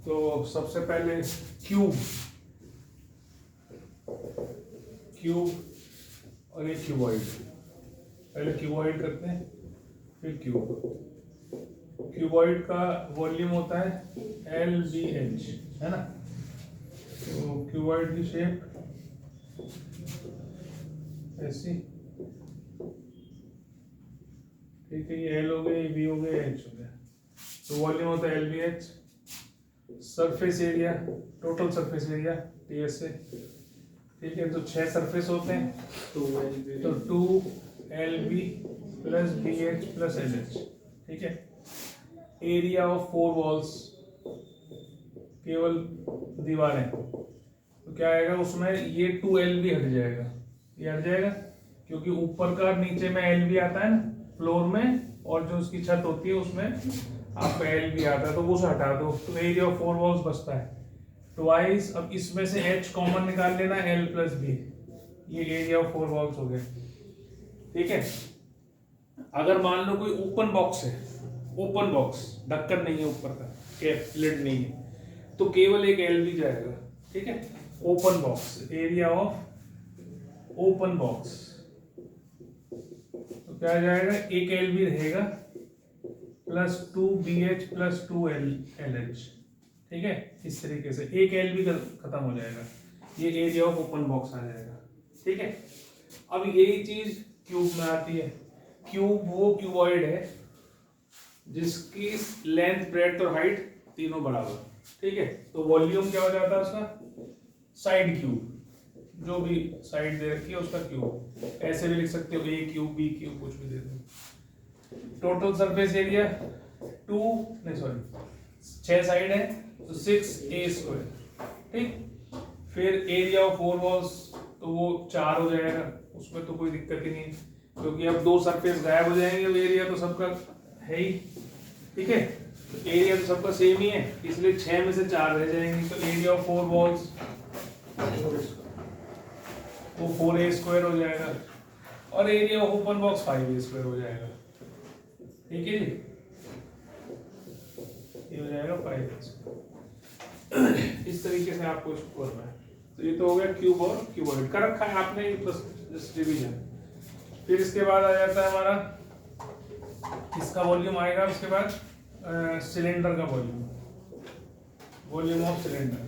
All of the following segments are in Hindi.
तो सबसे पहले क्यूब और ये क्यूबॉइड। पहले क्यूबॉइड करते हैं फिर क्यूब। क्यूबॉइड का वॉल्यूम होता है LBH, है ना। तो क्यूबॉइड की शेप ऐसी, ठीक है। ये L हो गया, ये B हो गया, H हो गया। तो वॉल्यूम होता है LBH। Surface area, total surface area TS से, ठीक है। तो 6 सरफेस होते हैं, तो 2LB plus BH plus LH, ठीक है। एरिया ऑफ 4 वॉल्स, केवल दीवारें, तो क्या आएगा उसमें, ये 2LB हट जाएगा, ये हट जाएगा क्योंकि ऊपर का नीचे में LB आता है ना फ्लोर में, और जो उसकी छत होती है उसमें आपका LB आता है, तो वो से हटा दो, तो एरिया ऑफ 4 वॉल्स बचता है ट्वाइस। अब इसमें से H कॉमन निकाल लेना, L प्लस B, ये एरिया ऑफ 4 वॉल्स हो गया, ठीक है। अगर मान लो कोई ओपन बॉक्स है, ओपन बॉक्स, ढक्कन नहीं है ऊपर का, कैप लिड नहीं है, तो केवल एक LB जाएगा, ठीक है। Open box, area of open box, तो क्या जाएगा, एक LB रहेगा प्लस 2BH प्लस 2LH, ठीक है। इस तरीके से एक LB खत्म हो जाएगा, ये एरिया ऑफ ओपन बॉक्स आ जाएगा, ठीक है। अब यही चीज क्यूब में आती है। क्यूब वो क्यूबॉइड है जिसकी लेंथ, ब्रेड्थ और हाइट तीनों बराबर, ठीक है। तो वॉल्यूम क्या हो जाता है उसका, साइड क्यूब, जो भी साइड दे रखी है उसका क्यूब, ऐसे भी लिख सकते हो, A क्यूब, B क्यूब, कुछ भी दे दो। टोटल सरफेस एरिया 6 साइड है तो 6A², ठीक। फिर एरिया ऑफ 4 वॉल्स, तो वो 4 हो जाएगा, उसमें तो कोई दिक्कत ही नहीं, क्योंकि अब 2 सरफेस गायब हो जाएंगे, अब एरिया तो सबका है ही, ठीक है। तो एरिया तो सबका सेम ही है, इसलिए 6 में से 4 रह जाएंगे, तो एरिया ऑफ 4 वॉल्स वो 4A² हो जाएगा, और area of open box 5A² हो जाएगा, ठीक है जी। ये हो जाएगा 5A²। इस तरीके से आपको इसको करना है। तो ये तो हो गया क्यूब और क्यूबॉइड का रखा है आपने, बस जस्ट डिवीजन। फिर इसके बाद आ जाता है हमारा, इसका वॉल्यूम आएगा, उसके बाद सिलेंडर का वॉल्यूम, वॉल्यूम ऑफ सिलेंडर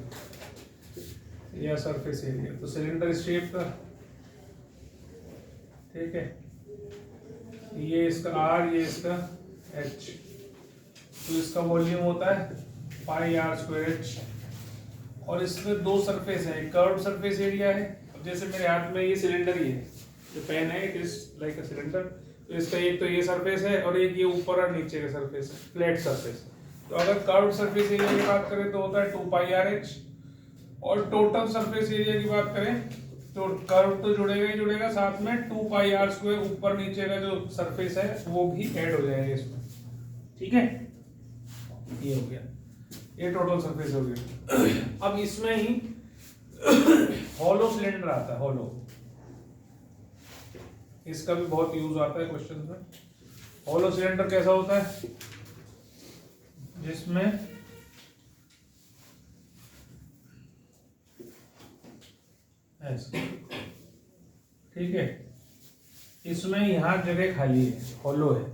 या सरफेस एरिया। तो सिलेंडर शेप का, ठीक है, ये इसका R, ये इसका H, तो इसका वॉल्यूम होता है πr²H। और इसमें 2 सरफेस है, कर्व सरफेस एरिया है, जैसे मेरे हाथ में ये सिलेंडर ही है, जो पेन है, it is like a cylinder. तो इसका एक तो ये सरफेस है और एक ये ऊपर और नीचे का सरफेस है, फ्लैट सरफेस। तो अगर कर्व सरफेस एरिया की बात करें तो होता है 2πrH, और टोटल सरफेस एरिया की बात करें तो कर्व तो जुड़ेगा ही जुड़ेगा, साथ में 2πr² ऊपर नीचे का जो सरफेस है वो भी ऐड हो जाएगा इसमें, ठीक है। ये हो गया, ये टोटल सरफेस हो गया। अब इसमें ही हॉलो सिलेंडर आता है, हॉलो, इसका भी बहुत यूज आता है क्वेश्चन में। हॉलो सिलेंडर कैसा होता है, जिसमें ऐसे, ठीक है, इसमें यहाँ जगह खाली है, हॉलो है,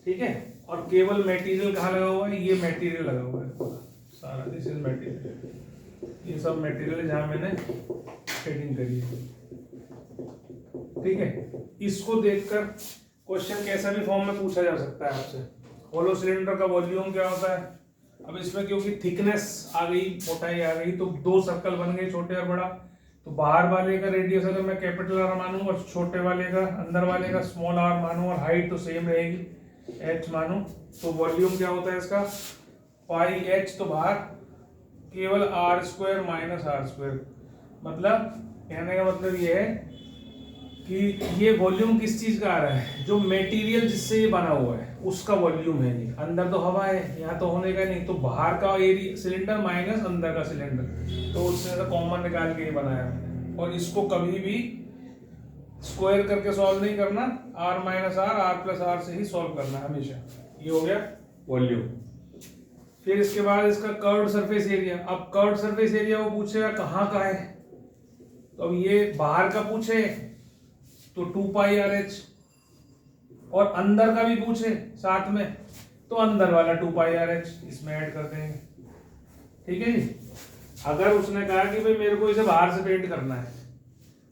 ठीक है। और केवल मटेरियल कहाँ लगा हुआ है, ये मटेरियल लगा हुआ है पूरा सारा, दिस इज मटेरियल, ये सब मटेरियल है जहाँ मैंने शेडिंग करी है, ठीक है। इसको देखकर क्वेश्चन कैसा भी फॉर्म में पूछा जा सकता है आपसे। हॉलो सिलेंडर का वॉल्यूम क्या होता है, अब इसमें क्योंकि थिकनेस आ गई, मोटाई आ गई, तो 2 सर्कल बन गए, छोटे और बड़ा। तो बाहर वाले का रेडियस अगर मैं कैपिटल R मानूं और छोटे वाले का, अंदर वाले का स्मॉल r मानूं, और हाइट तो सेम रहेगी h मानूं, तो वॉल्यूम क्या होता है इसका, πh, तो बाहर केवल r² माइनस r²। मतलब कहने का मतलब ये है कि ये वॉल्यूम किस चीज का आ रहा है, जो मटेरियल जिससे ये बना हुआ है उसका वॉल्यूम है ये। अंदर तो हवा है, यहाँ तो होने का नहीं, तो बाहर का एरिया सिलेंडर माइनस अंदर का सिलेंडर, तो उससे कॉमन निकाल के ये बनाया मैंने। और इसको कभी भी स्क्वायर करके सॉल्व नहीं करना, r minus r, r plus r से ही सॉल्व करना है हमेशा। ये हो गया वॉल्यूम। फिर इसके बाद इसका कर्व्ड सरफेस एरिया। अब कर्व्ड सरफेस एरिया वो पूछेगा कहाँ का है, तो अब ये बाहर का पूछे तो 2 पाई आर एच, और अंदर का भी पूछे साथ में तो अंदर वाला 2 पाई आर एच इसमें ऐड कर देंगे। ठीक है जी। अगर उसने कहा कि भाई मेरे को इसे बाहर से पेंट करना है,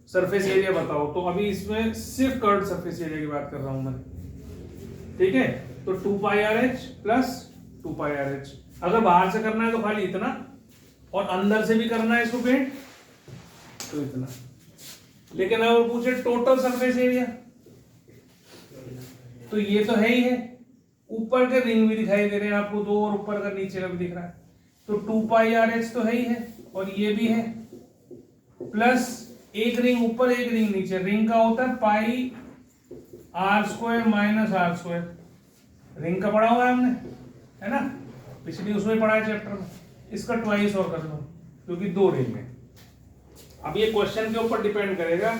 सरफेस एरिया बताओ, तो अभी इसमें सिर्फ कर्व्ड सरफेस एरिया की बात कर रहा हूं मैं। ठीक है, तो 2 pi R H plus 2 pi R H. अगर बाहर से करना है तो खाली इतना, और अंदर से भी करना है इसको पेंट तो इतना। लेकिन अगर पूछे टोटल सरफेस एरिया, तो ये तो है ही है, ऊपर के रिंग भी दिखाई दे रहे हैं आपको दो, और ऊपर का नीचे का भी दिख रहा है, तो 2 पाई आर एच तो है ही है, और ये भी है, प्लस एक रिंग ऊपर एक रिंग नीचे। रिंग का होता है pi are square minus are square, ring का पढ़ा हुआ है हमने, है ना, पिछली उसमें पढ़ा है चैप्टर में। इसका ट्वाइस और कर लो क्योंकि दो रिंग है। अब ये क्वेश्चन के ऊपर डिपेंड करेगा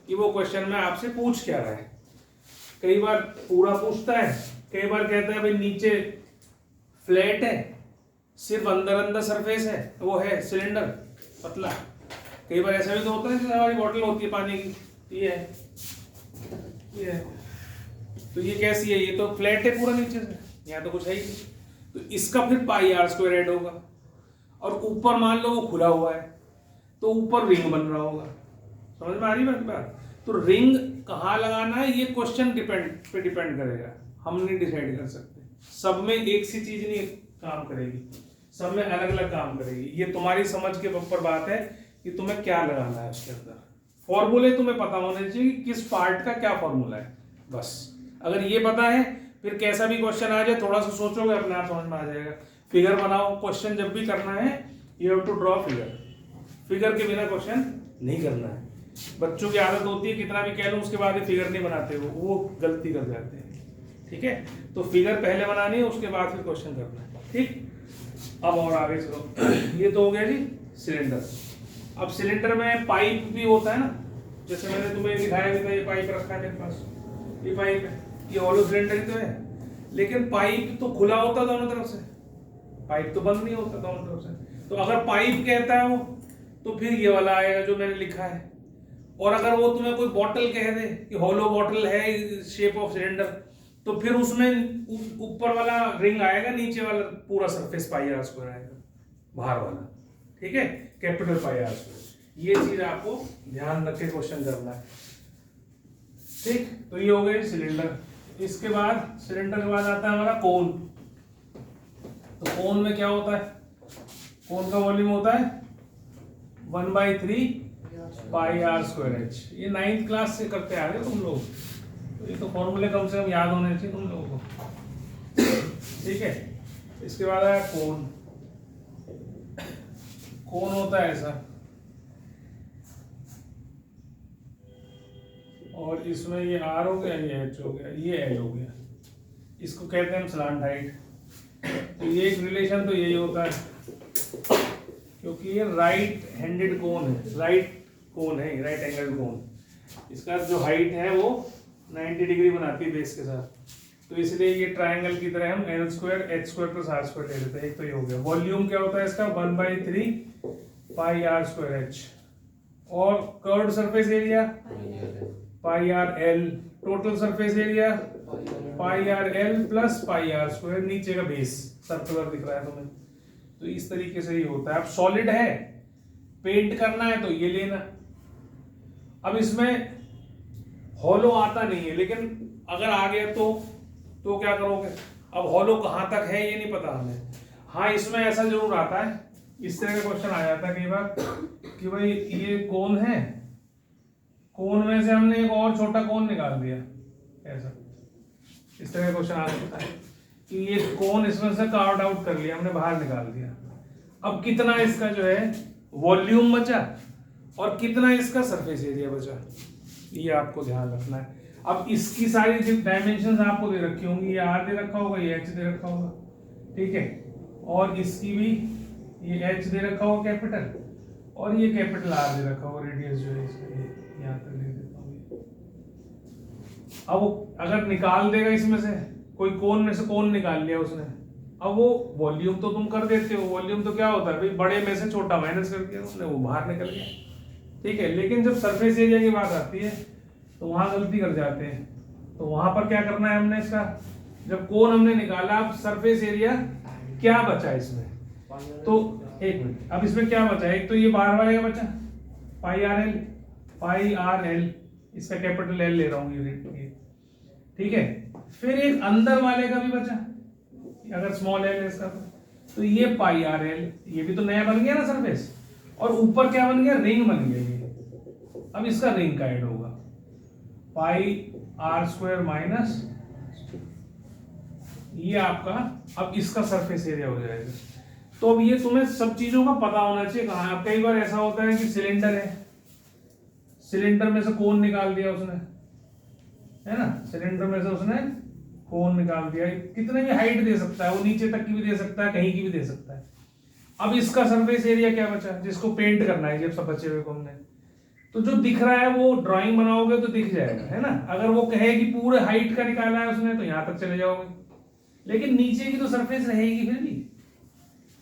कि वो क्वेश्चन में आपसे पूछ क्या रहा है। कई बार पूरा पूछता है, कई बार कहता है भाई नीचे फ्लैट है, सिर्फ अंदर अंदर सरफेस है, वो है सिलेंडर पतला। कई बार ऐसा भी तो होता है, जैसे हमारी बोतल होती है पानी की, ये है, ये है, तो ये कैसी है, ये तो फ्लैट है पूरा नीचे से, यहाँ तो कुछ है ही नहीं, तो इसका फिर पाई आर स्क्वायर ऐड होगा। और ऊपर मान लो वो खुला हुआ है तो ऊपर रिंग बन रहा होगा। समझ में आ रही बात? तो रिंग कहाँ लगाना है ये क्वेश्चन पे डिपेंड करेगा, हम नहीं डिसाइड कर सकते। सब में एक सी चीज नहीं काम करेगी, सब में अलग अलग काम करेगी। ये तुम्हारी समझ के ऊपर बात है कि तुम्हें क्या लगाना है उसके अंदर। फॉर्मूले तुम्हें पता होने चाहिए कि किस पार्ट का क्या फॉर्मूला है, बस। अगर ये पता है, फिर कैसा भी क्वेश्चन आ जाए थोड़ा सा सोचोगे, अपने आप समझ में आ जाएगा। फिगर बनाओ, क्वेश्चन जब भी करना है you have to draw figure. Figure के बिना क्वेश्चन नहीं करना है। बच्चों की आदत होती है कितना भी कह लो उसके बाद फिगर नहीं बनाते, वो गलती कर जाते हैं। ठीक है, तो फिगर पहले बनानी है, उसके बाद फिर क्वेश्चन करना है। ठीक, अब और आगे चलो। ये तो हो गया जी सिलेंडर। अब सिलेंडर में पाइप भी होता है ना, जैसे मैंने तुम्हें दिखाया भी था, ये पाइप रखा है मेरे पास, ये पाइप है, ये हॉलो सिलेंडर ही तो है, लेकिन पाइप तो खुला होता है दोनों तरफ से, पाइप तो बंद नहीं होता दोनों तरफ से। तो अगर पाइप कहता है वो, तो फिर ये वाला आएगा जो मैंने लिखा है। और अगर वो तुम्हें कोई बॉटल कह दे कि हॉलो बॉटल है शेप ऑफ सिलेंडर, तो फिर उसमें ऊपर वाला रिंग आएगा, नीचे वाला पूरा सरफेस पाई आर स्क्वायर आएगा, बाहर वाला। ठीक है, कैपिटल पाई आर स्क्वायर। ये चीज आपको ध्यान रख के क्वेश्चन करना है। ठीक, तो ये हो गए सिलेंडर। इसके बाद सिलेंडर के बाद आता है हमारा कोन। तो कोन में क्या होता है, कोन का वॉल्यूम होता है 1/3 पाई आर स्क्वायर एच। ये 9th क्लास से करते आ रहे हो तुम लोग, तो ये तो फॉर्मूले कम से कम याद होने चाहिए तुम लोगों को। ठीक है, इसके बाद आया कोन। कोन होता है ऐसा, और इसमें ये आर हो गया, ये एच हो गया, ये एल हो गया, इसको कहते हैं हम स्लांट हाइट। तो ये एक रिलेशन तो यही होता है, क्योंकि ये राइट हैंडेड कोन है, राइट कोन है, राइट एंगल कोन। इसका जो हाइट है वो 90 डिग्री बनाती है बेस के साथ, तो इसलिए ये ट्रायंगल की तरह हम L square H square plus R square ले लेते हैं। एक तो ये हो गया। वॉल्यूम क्या होता है इसका 1/3 पाई आर स्क्वायर एच, और curved surface area pi R L, total surface area pi R L plus pi are square, नीचे का बेस सर्कुलर दिख रहा है तुम्हें, तो इस तरीके से ये होता है। अब सॉलिड है, पेंट करना है तो ये लेना। अब इसमें हॉलो आता नहीं है, लेकिन अगर आ गया तो क्या करोगे। अब हॉलो कहाँ तक है ये नहीं पता हमें। हाँ, इसमें ऐसा जरूर आता है, इस तरह का क्वेश्चन आ जाता है कई बार कि भाई ये कोन है, कोन में से हमने एक और छोटा कोन निकाल दिया, ऐसा इस तरह का क्वेश्चन आ सकता है कि ये कोन इसमें से कार्व आउट कर लिया हमने, बाहर निकाल दिया। अब कितना इसका जो है वॉल्यूम बचा और कितना इसका सरफेस एरिया बचा, ये आपको ध्यान रखना है। अब इसकी सारी जो डायमेंशंस आपको दे रखी होंगी, ये आर दे रखा होगा, ये एच दे रखा होगा, ठीक है, और इसकी भी ये एच दे रखा होगा कैपिटल, और ये कैपिटल आर दे रखा होगा, रेडियस जो है इसका ये यहाँ तक दे देता हूँ। अब अगर निकाल देगा इसमें से कोई कोन में से कोन निकाल लिया उसने, अब वो वॉल्यूम तो तुम कर देते हो, वॉल्यूम तो क्या होता है भाई, बड़े में से छोटा माइनस करके उसने वो बाहर निकल गया, ठीक है। लेकिन जब सरफेस एरिया की बात आती है तो वहां गलती कर जाते हैं। तो वहां पर क्या करना है हमने, इसका जब कोण हमने निकाला, अब सरफेस एरिया क्या बचा इसमें, तो एक मिनट, अब इसमें क्या बचा, एक तो ये बाहर वाले का बचा पाई आर एल, इसका कैपिटल एल ले रहा हूं ये, ठीक है। फिर एक अंदर वाले का भी बचा, अगर स्मॉल एल है इसका, तो ये पाई आर एल, ये भी तो नया बन गया ना सरफेस, और ऊपर क्या बन गया, रिंग बन गया ये। अब इसका रिंग का ऐड होगा पाई आर स्क्वायर माइनस ये आपका, अब इसका सरफेस एरिया हो जाएगा। तो अब ये तुम्हें सब चीजों का पता होना चाहिए कहां। अब कई बार ऐसा होता है कि सिलेंडर है, सिलेंडर में से कोण निकाल दिया उसने, है ना, सिलेंडर में से उसने कोण निकाल दिया, कितने भी हाइट दे सकता है वो, नीचे तक की भी दे सकता है, कहीं की भी दे सकता है। अब इसका सरफेस एरिया क्या बचा, जिसको पेंट करना है, जब सब बचे हुए को हमने, तो जो दिख रहा है वो ड्राइंग बनाओगे तो दिख जाएगा, है ना। अगर वो कहे कि पूरे हाइट का निकाला है उसने, तो यहां तक चले जाओगे, लेकिन नीचे की तो सरफेस रहेगी फिर भी।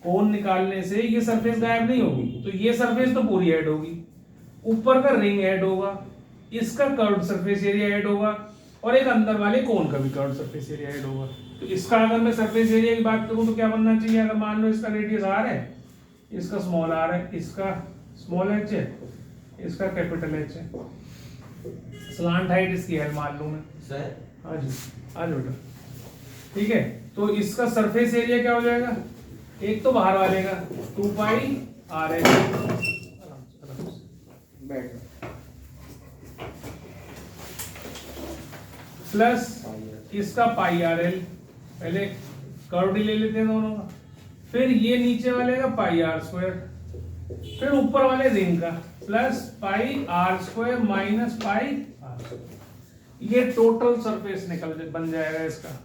कोण निकालने से ये सरफेस गायब नहीं होगी, तो ये सरफेस तो पूरी ऐड होगी, ऊपर का रिंग ऐड होगा, इसका कर्व्ड सरफेस एरिया ऐड होगा, और एक अंदर वाले कोण का भी कर्व्ड सरफेस एरिया ऐड होगा। तो इसका अगर मैं सरफेस एरिया की बात करूं तो क्या बनना चाहिए, अगर मान लो इसका रेडियस आर है, इसका स्मॉल आर है, इसका स्मॉल एच है, इसका कैपिटल एच है, स्लांट हाइट इसकी एल मान लूं मैं सर। हाँ जी, आ जाओ बेटा, ठीक है। तो इसका सरफेस एरिया क्या हो जाएगा, एक तो बाहर वाले का 2 पाई आर एच प्लस इसका पाई आर एल, पहले कर्व ले लेते हैं दोनों का, फिर ये नीचे वाले का पाई आर स्क्वायर, फिर ऊपर वाले रिंग का plus pi are square minus pi R, ये टोटल सरफेस निकल बन जाएगा इसका।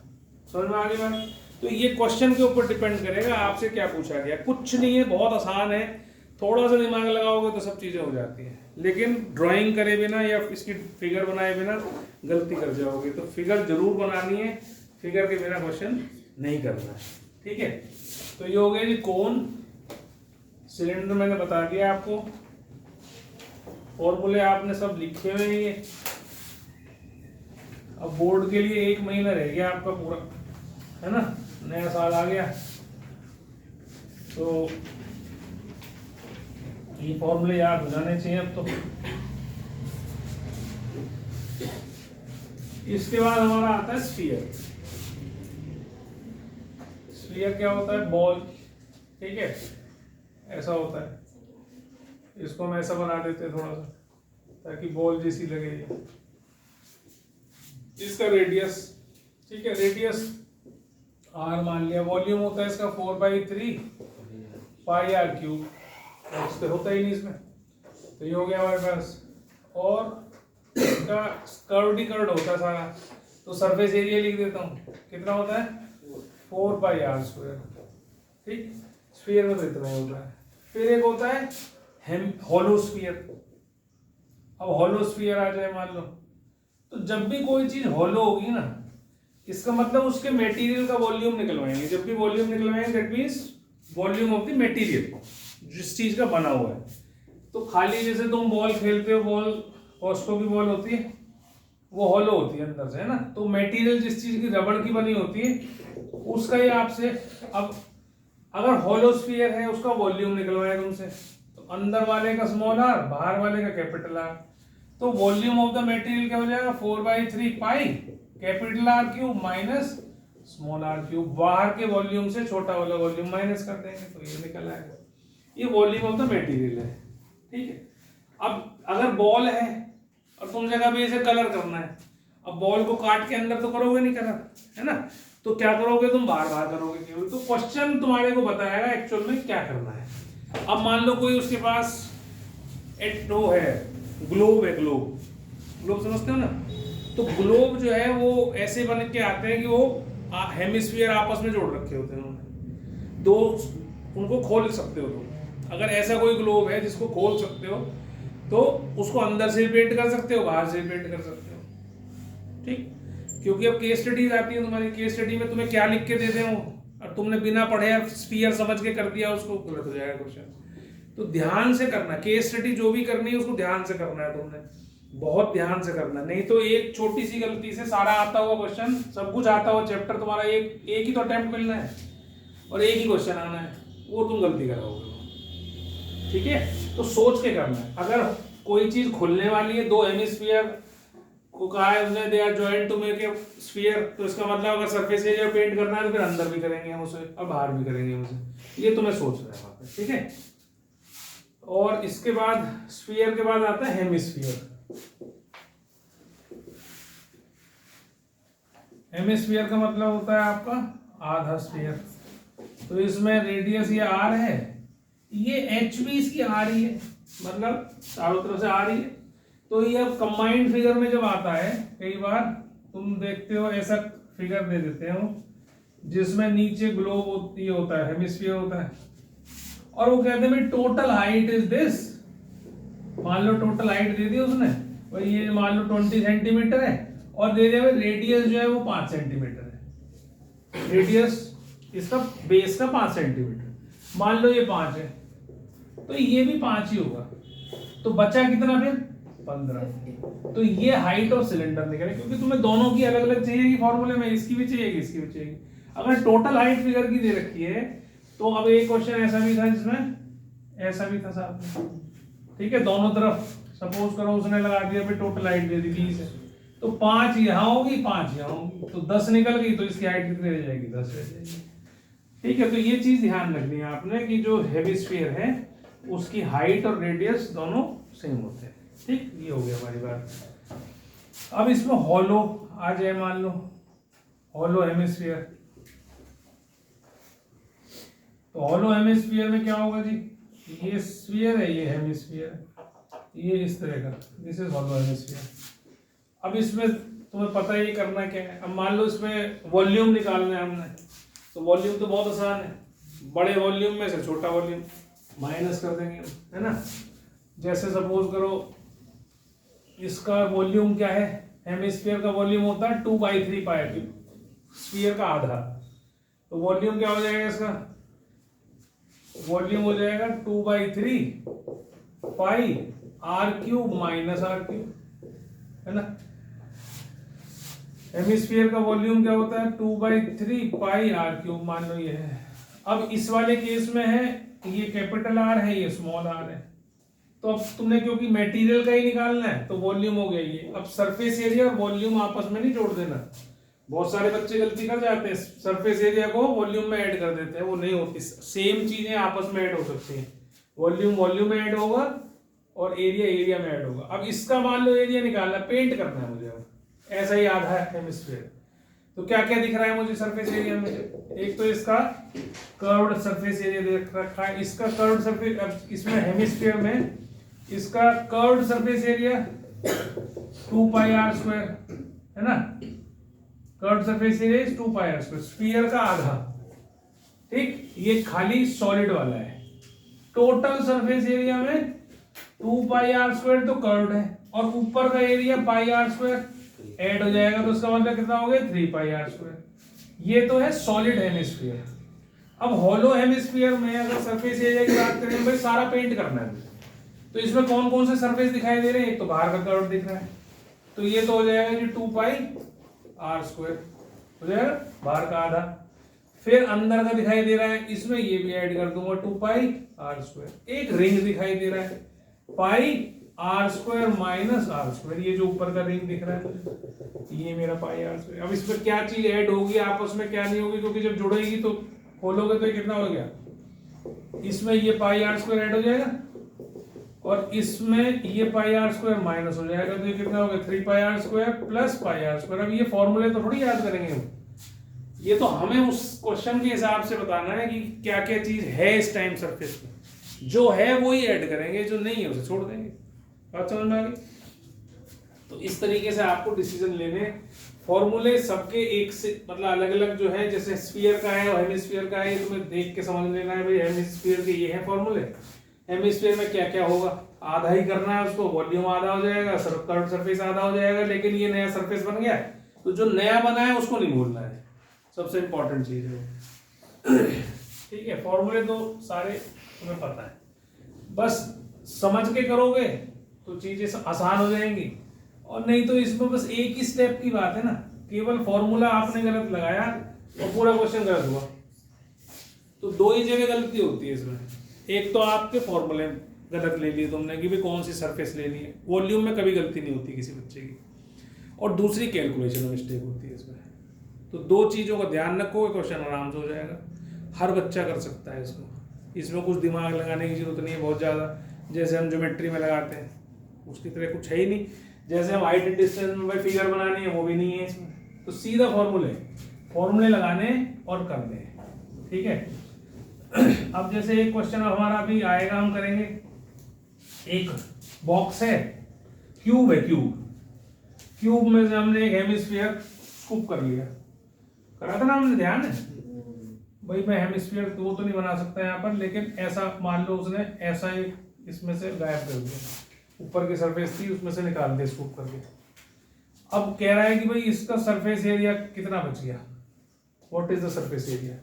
समझ में आ गई बात। तो ये क्वेश्चन के ऊपर डिपेंड करेगा आपसे क्या पूछा गया, कुछ नहीं है, बहुत आसान है, थोड़ा सा दिमाग लगाओगे तो सब चीजें हो जाती हैं, लेकिन ड्राइंग करे बिना या इसकी फिगर बनाए बिना गलती कर जाओगे। तो फिगर जरूर बनानी है, फिगर के बिना क्वेश्चन नहीं करना है, ठीक है। तो ये हो गया जी कोण, सिलेंडर मैंने बता दिया आपको, फॉर्मूले आपने सब लिखे हुए हैं ये। अब बोर्ड के लिए 1 महीना रह गया आपका पूरा, है ना, नया साल आ गया, तो ये फॉर्मूले याद हो जाने चाहिए अब तो। इसके बाद हमारा आता है स्फीयर। स्फीयर क्या होता है, बॉल, ठीक है, ऐसा होता है, इसको हम ऐसा बना देते हैं थोड़ा सा ताकि बॉल जैसी लगे। इसका रेडियस, ठीक है, रेडियस आर मान लिया, वॉल्यूम होता है इसका 4/3 पाई आर क्यूब, तो होता ही नहीं इसमें, तो ये हो गया हमारे पास। और इसका कर्व्ड ही कर्व्ड होता है सारा, तो सरफेस एरिया लिख देता हूँ, कितना होता है 4 पाई आर स्क्वायर, ठीक। स्फीयर में तो इतना ही होता है। फिर एक होता है हॉलो स्फीयर। अब हॉलो स्फीयर आ जाए मान लो, तो जब भी कोई चीज हॉलो होगी ना, इसका मतलब उसके मटेरियल का वॉल्यूम निकलवाएंगे। जब भी वॉल्यूम निकलवाएंगे that means volume of the material, जिस चीज का बना हुआ है। तो खाली जैसे तुम बॉल खेलते हो, बॉल कॉस्को की बॉल होती है, वो हॉलो होती है अंदर से, है ना। तो मटेरियल जिस चीज की रबड़ की बनी होती है उसका ही आपसे, अब अगर हॉलो स्फीयर है उसका वॉल्यूम निकलवाए तुमसे, तो अंदर वाले का स्मॉल आर, बाहर वाले का कैपिटल आर, तो वॉल्यूम ऑफ द मटेरियल क्या हो जाएगा 4/3 pi capital R cube minus small R cube. बाहर के वॉल्यूम से छोटा वाला वॉल्यूम माइनस कर देंगे तो ये निकल आएगा, ये वॉल्यूम ऑफ द मटेरियल है, ठीक है। अब अगर बॉल है और तुम जगह भी इसे कलर करना है, अब बॉल को काट के अंदर तो करोगे नहीं कलर, है ना, तो क्या करोगे तुम, बाहर बाहर करोगे केवल। तो क्वेश्चन तुम्हारे को बताएगा एक्चुअल में क्या करना है। अब मान लो कोई उसके पास वो है, ग्लोब है, ग्लोब समझते हो ना, तो ग्लोब जो है वो ऐसे बन के आते हैं कि वो हेमिस्फीयर आपस में जोड़ रखे होते हैं उन्होंने, दो, उनको खोल सकते हो तुम। अगर ऐसा कोई ग्लोब है जिसको खोल सकते हो तो उसको अंदर से पेंट कर सकते हो, बाहर से पेंट कर सकते हो, ठीक। क्योंकि अब केस स्टडीज आती है तुम्हारी, केस स्टडी में तुम्हें क्या लिख के देते हैं वो, और तुमने बिना पढ़े स्फीयर समझ के कर दिया उसको, गलत हो जाएगा क्वेश्चन। तो ध्यान से करना, केस स्टडी जो भी करनी है उसको ध्यान से करना है तुमने, बहुत ध्यान से करना, नहीं तो एक छोटी सी गलती से सारा आता हुआ क्वेश्चन, सब कुछ आता हुआ चैप्टर तुम्हारा एक ही तो अटेम्प्ट मिलना है और एक ही क्वेश्चन आना है, वो तुम गलती कराओगे। ठीक है, तो सोच के करना है। अगर कोई चीज खुलने वाली है, दो हेमिस्फीयर को कहा है उसने they are joint to make a sphere, तो इसका मतलब अगर सरफेस एरिया पेंट करना है तो फिर अंदर भी करेंगे हम उसे और बाहर भी करेंगे हम उसे, ये तुम्हें सोचना है वहां पे। ठीक है, और इसके बाद स्फीयर के बाद आता है हेमिस्फीयर। हेमिस्फीयर का मतलब होता है आपका आधा स्फीयर। तो इसमें रेडियस ये आर है, ये एच भी इसकी आ रही है, मतलब चारों तरफ से आ रही है। तो ये अब कंबाइंड फिगर में जब आता है, कई बार तुम देखते हो ऐसा फिगर दे देते हो जिसमें नीचे ग्लोब ये होता है, हेमिस्फीयर होता है, और वो कहते हैं टोटल हाइट इज दिस। मान लो टोटल हाइट दे दी उसने, और ये मान लो 20 सेंटीमीटर है, और दे दिया रेडियस जो है वो 5 सेंटीमीटर है, रेडियस इसका बेस का 5 सेंटीमीटर, मान लो ये 5 है, तो ये भी 5 ही होगा, तो बचा कितना फिर 15। तो ये हाइट ऑफ सिलेंडर निकले, क्योंकि तुम्हें दोनों की अलग अलग चाहिए फॉर्मूले में, इसकी भी चाहिए इसकी भी चाहिए। अगर टोटल हाइट फिगर की दे रखी है, तो अब एक क्वेश्चन ऐसा भी था जिसमें ऐसा भी था साहब, ठीक है, दोनों तरफ सपोज करो उसने लगा दिया फिर टोटल हाइट दे दी 20 है, तो 5 यहाँ होगी 5 यहाँ होगी, तो 10 निकल गई, तो इसकी हाइट कितनी रह जाएगी 10 रह जाएगी। ठीक है, तो ये चीज ध्यान रखनी है आपने कि जो हेमिस्फीयर है उसकी हाइट और रेडियस दोनों सेम होते हैं। ठीक, ये हो गया हमारी बात। अब इसमें हॉलो आ जाए, मान लो हॉलो हेमिस्फीयर। तो हॉलो हेमिस्फीयर में क्या होगा जी, ये स्फीयर है, ये हेमिस्फीयर, ये इस तरह का, दिस इज हॉलो हेमिस्फीयर। अब इसमें तुम्हें पता ही करना क्या है। अब मान लो इसमें वॉल्यूम निकालना है हमने, तो वॉल्यूम तो बहुत आसान है, बड़े वॉल्यूम में से छोटा वॉल्यूम माइनस कर देंगे, है ना। जैसे सपोज करो इसका वॉल्यूम क्या है, हेमिस्फीयर का वॉल्यूम होता है 2/3 पाई, स्फीयर का आधा, तो वॉल्यूम क्या हो जाएगा इसका, वॉल्यूम हो जाएगा 2/3 pi r cube minus r cube, है ना। हेमिस्फीयर का वॉल्यूम क्या होता है 2/3 पाई आर क्यूब, मान लो ये है। अब इस वाले केस में है ये कैपिटल आर है, ये स्मॉल आर है, तो अब तुमने क्योंकि मटेरियल का ही निकालना है तो वॉल्यूम हो गया ये। अब सरफेस एरिया और वॉल्यूम आपस में नहीं जोड़ देना, बहुत सारे बच्चे गलती कर जाते हैं, सरफेस एरिया को वॉल्यूम में ऐड कर देते हैं, वो नहीं होती, सेम चीजें आपस में ऐड हो सकती हैं, वॉल्यूम वॉल्यूम में ऐड होगा और एरिया एरिया में ऐड होगा। अब इसका मान लो एरिया निकालना, पेंट करना है मुझे, ऐसा ही आधा है हेमिस्फीयर, तो क्या क्या दिख रहा है मुझे सरफेस एरिया में, एक तो इसका कर्व्ड सरफेस एरिया देख रखा है, इसका कर्व्ड सरफेस, अब इसमें हेमिस्फीयर में इसका curved surface area 2 pi are square, है ना, curved surface area is 2 pi are square, sphere का आधा। ठीक, ये खाली सॉलिड वाला है। टोटल सरफेस एरिया में 2 पाई आर स्क्वायर तो कर्व्ड है, और ऊपर का area pi are square add हो जाएगा, तो उसका मतलब कितना हो गया 3 पाई आर स्क्वायर। ये तो है सॉलिड हेमिस्फीयर। अब हॉलो हेमिस्फीयर में अगर सरफेस एरिया की बात करें भाई, सारा पेंट करना है, तो इसमें कौन कौन से सरफेस दिखाई दे रहे हैं, एक तो बाहर का कर्व दिख रहा है, तो ये तो हो जाएगा जी 2 पाई आर स्क्वायर हो जाएगा, बाहर का आधा। फिर अंदर का दिखाई दे रहा है, इसमें ये भी ऐड कर दूंगा 2 पाई आर स्क्वायर। एक रिंग दिखाई दे रहा है pi are square minus are square, ये जो ऊपर का रिंग दिख रहा है ये मेरा पाई आर स्क्वायर। अब इसमें क्या चीज ऐड होगी आपस में, क्या नहीं होगी, क्योंकि जब जुड़ेगी तो खोलोगे तो ये कितना हो गया, इसमें ये पाई आर स्क्वायर ऐड हो जाएगा और इसमें ये पाई आर स्क्वायर माइनस हो जाएगा, तो ये कितना हो गया 3 pi are square plus pi are square. अब ये फॉर्मूले तो थोड़ी याद करेंगे हम, ये तो हमें उस क्वेश्चन के हिसाब से बताना है कि क्या क्या चीज है इस टाइम सरफेस में, जो है वो ही ऐड करेंगे, जो नहीं है उसे छोड़ देंगे। बात समझ में आ गई? तो इस तरीके से आपको डिसीजन लेने, फॉर्मूले सबके एक से मतलब अलग अलग जो है, जैसे स्फीयर का है और हेमिस्फीयर का है, ये तुम्हें देख के समझ लेना है भाई हेमिस्फीयर के ये है फॉर्मूले, हेमिस्फीयर में क्या क्या होगा, आधा ही करना है उसको, वॉल्यूम आधा हो जाएगा, कर्व्ड सरफेस आधा हो जाएगा, लेकिन ये नया सरफेस बन गया है, तो जो नया बना है उसको नहीं भूलना है, सबसे इंपॉर्टेंट चीज है। फॉर्मूले तो सारे तुम्हें पता है, बस समझ के करोगे तो चीजें आसान हो जाएंगी, और नहीं तो इसमें बस एक ही स्टेप की बात है ना, केवल फॉर्मूला आपने गलत लगाया और पूरा क्वेश्चन गलत हुआ। तो दो ही जगह गलती होती है इसमें, एक तो आपके फॉर्मूले गलत ले लिए तुमने कि भाई कौन सी सरफेस लेनी है, वॉल्यूम में कभी गलती नहीं होती किसी बच्चे की, और दूसरी कैलकुलेशन में मिस्टेक होती है इसमें। तो दो चीज़ों का ध्यान रखो, क्वेश्चन आराम से हो जाएगा, हर बच्चा कर सकता है इसको, इसमें कुछ दिमाग लगाने की जरूरत नहीं है बहुत ज़्यादा, जैसे हम ज्योमेट्री में लगाते हैं उसकी तरह कुछ है ही नहीं, जैसे हम हाइट एंड डिस्टेंस में भाई फिगर बनानी है वो भी नहीं है इसमें, तो सीधा फॉर्मूले लगाने और करने, ठीक है। अब जैसे एक क्वेश्चन हमारा अभी आएगा, हम करेंगे, एक बॉक्स है, क्यूब है, क्यूब में से हमने एक हेमिस्फीयर स्कूप कर लिया, करा था ना हमने, ध्यान है भाई, मैं हेमिस्फीयर वो तो नहीं बना सकता यहाँ पर, लेकिन ऐसा मान लो उसने ऐसा एक इसमें से गायब कर दिया, ऊपर की सरफेस थी उसमें से निकाल दिया स्कूप करके। अब कह रहा है कि भाई इसका सरफेस एरिया कितना बच गया, what is the surface area.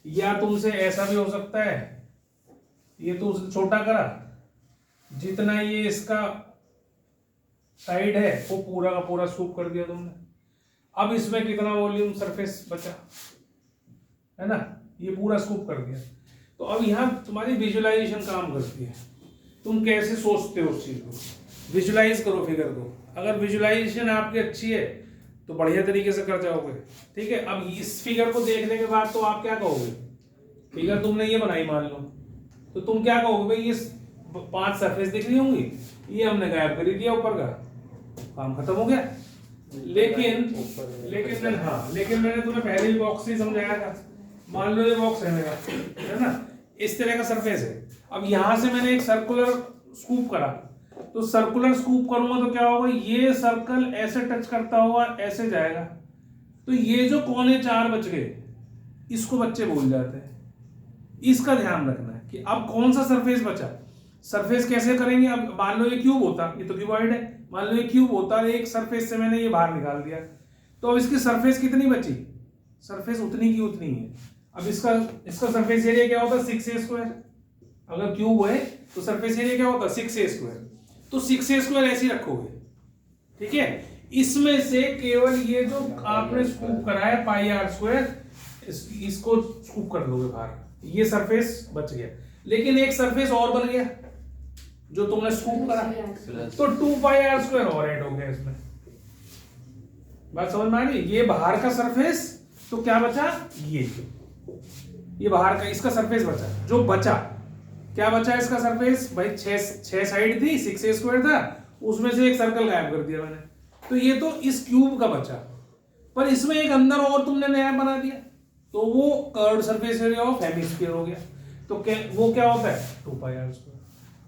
या तुमसे ऐसा भी हो सकता है, ये तो उसने छोटा करा, जितना ये इसका साइड है वो पूरा का पूरा स्कूप कर दिया तुमने, अब इसमें कितना वॉल्यूम सरफेस बचा है ना, ये पूरा स्कूप कर दिया। तो अब यहाँ तुम्हारी विजुअलाइजेशन काम करती है, तुम कैसे सोचते हो उस चीज को, विजुअलाइज करो फिगर को, अगर विजुअलाइजेशन आपकी अच्छी है तो बढ़िया तरीके से कर जाओगे, ठीक है। अब इस फिगर को देखने के बाद तो आप क्या कहोगे, फिगर तुमने ये बनाई मान लो, तो तुम क्या कहोगे, भाई ये 5 सरफेस दिख रही होंगी, ये हमने गायब कर दिया ऊपर का, काम खत्म हो गया। लेकिन मैंने तुम्हें पहले ही बॉक्स ही समझाया था, मान लो ये बॉक्स है मेरा, है ना, इस तरह का सरफेस है, अब यहां से मैंने एक सर्कुलर स्कूप करा, तो सर्कुलर स्कूप करूंगा तो क्या होगा, ये सर्कल ऐसे टच करता हुआ ऐसे जाएगा, तो ये जो कोने 4 बच गए इसको बच्चे भूल जाते हैं, इसका ध्यान रखना है कि अब कौन सा सरफेस बचा। सरफेस कैसे करेंगे, अब मान लो ये क्यूब होता, ये तो क्यूबॉइड है, मान लो ये क्यूब होता, एक सरफेस से मैंने ये बाहर निकाल दिया, तो अब इसकी सरफेस कितनी बची, सरफेस उतनी की उतनी है। अब इसका सरफेस एरिया क्या होता है, 6a², अगर क्यूब है तो सरफेस एरिया क्या होता है 6a², तो 6a² ऐसे ही रखोगे, ठीक है। इसमें से केवल ये जो आपने स्कूप करा है πr², इसको स्कूप कर दोगे बाहर, ये सरफेस बच गया, लेकिन एक सरफेस और बन गया जो तुमने स्कूप करा, तो 2πr² और ऐड हो गया इसमें, बात समझ में आ गई। ये बाहर का सरफेस, तो क्या बचा, ये बाहर का इसका सरफेस बचा, जो बचा क्या बचा इसका सरफेस, भाई 6 साइड थी, 6a² था, उसमें से एक सर्कल गायब कर दिया मैंने, तो ये तो इस क्यूब का बचा, पर इसमें एक अंदर और तुमने नया बना दिया, तो वो curved surface area of hemisphere हो गया, तो वो क्या होता है 2πr²,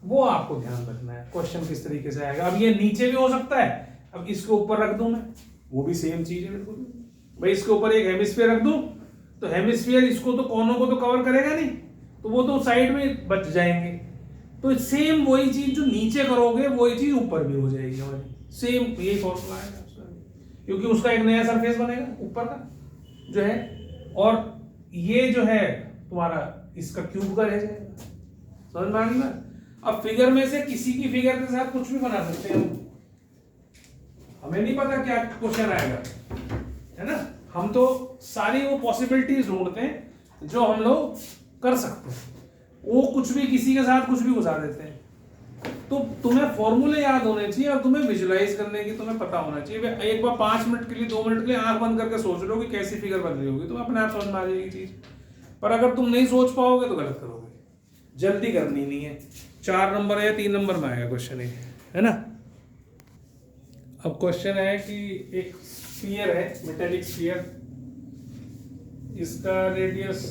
वो आपको ध्यान रखना है क्वेश्चन किस तरीके से आएगा। अब ये नीचे भी हो सकता है, अब इसके ऊपर रख दूं मैं, वो भी सेम चीज है बिल्कुल, भाई इसके ऊपर एक हेमिस्फीयर रख दूं, तो हेमिस्फीयर इसको तो कोनों को तो कवर करेगा नहीं, तो वो तो साइड में बच जाएंगे, तो सेम वही चीज जो नीचे करोगे वही चीज ऊपर भी हो जाएगी हमारी, सेम यही फॉर्मूला है, क्योंकि उसका एक नया सरफेस बनेगा ऊपर का जो है, और ये जो है तुम्हारा इसका क्यूब का रह जाएगा, समझ में आ गई बात। अब फिगर में से किसी की फिगर के साथ कुछ भी बना सकते हैं, हमें नहीं पता क्या क्वेश्चन आएगा, है ना, हम तो सारी वो पॉसिबिलिटीज ढूंढते हैं जो हम लोग कर सकते हैं, वो कुछ भी किसी के साथ कुछ भी घुसा देते हैं। तो तुम्हें फॉर्मूले याद होने चाहिए और तुम्हें विजुलाइज करने की तुम्हें पता होना चाहिए। एक बार 5 मिनट के लिए 2 मिनट के लिए आंख बंद करके सोच लो कि कैसी फिगर बन रही होगी, तुम्हें अपने आप समझ में आ जाएगी चीज, पर अगर तुम नहीं सोच पाओगे तो गलत करोगे, जल्दी करनी नहीं है। 4 नंबर या 3 नंबर में आएगा क्वेश्चन, है ना। अब क्वेश्चन है कि एक स्फीयर है, मेटेलिक स्फीयर, इसका रेडियस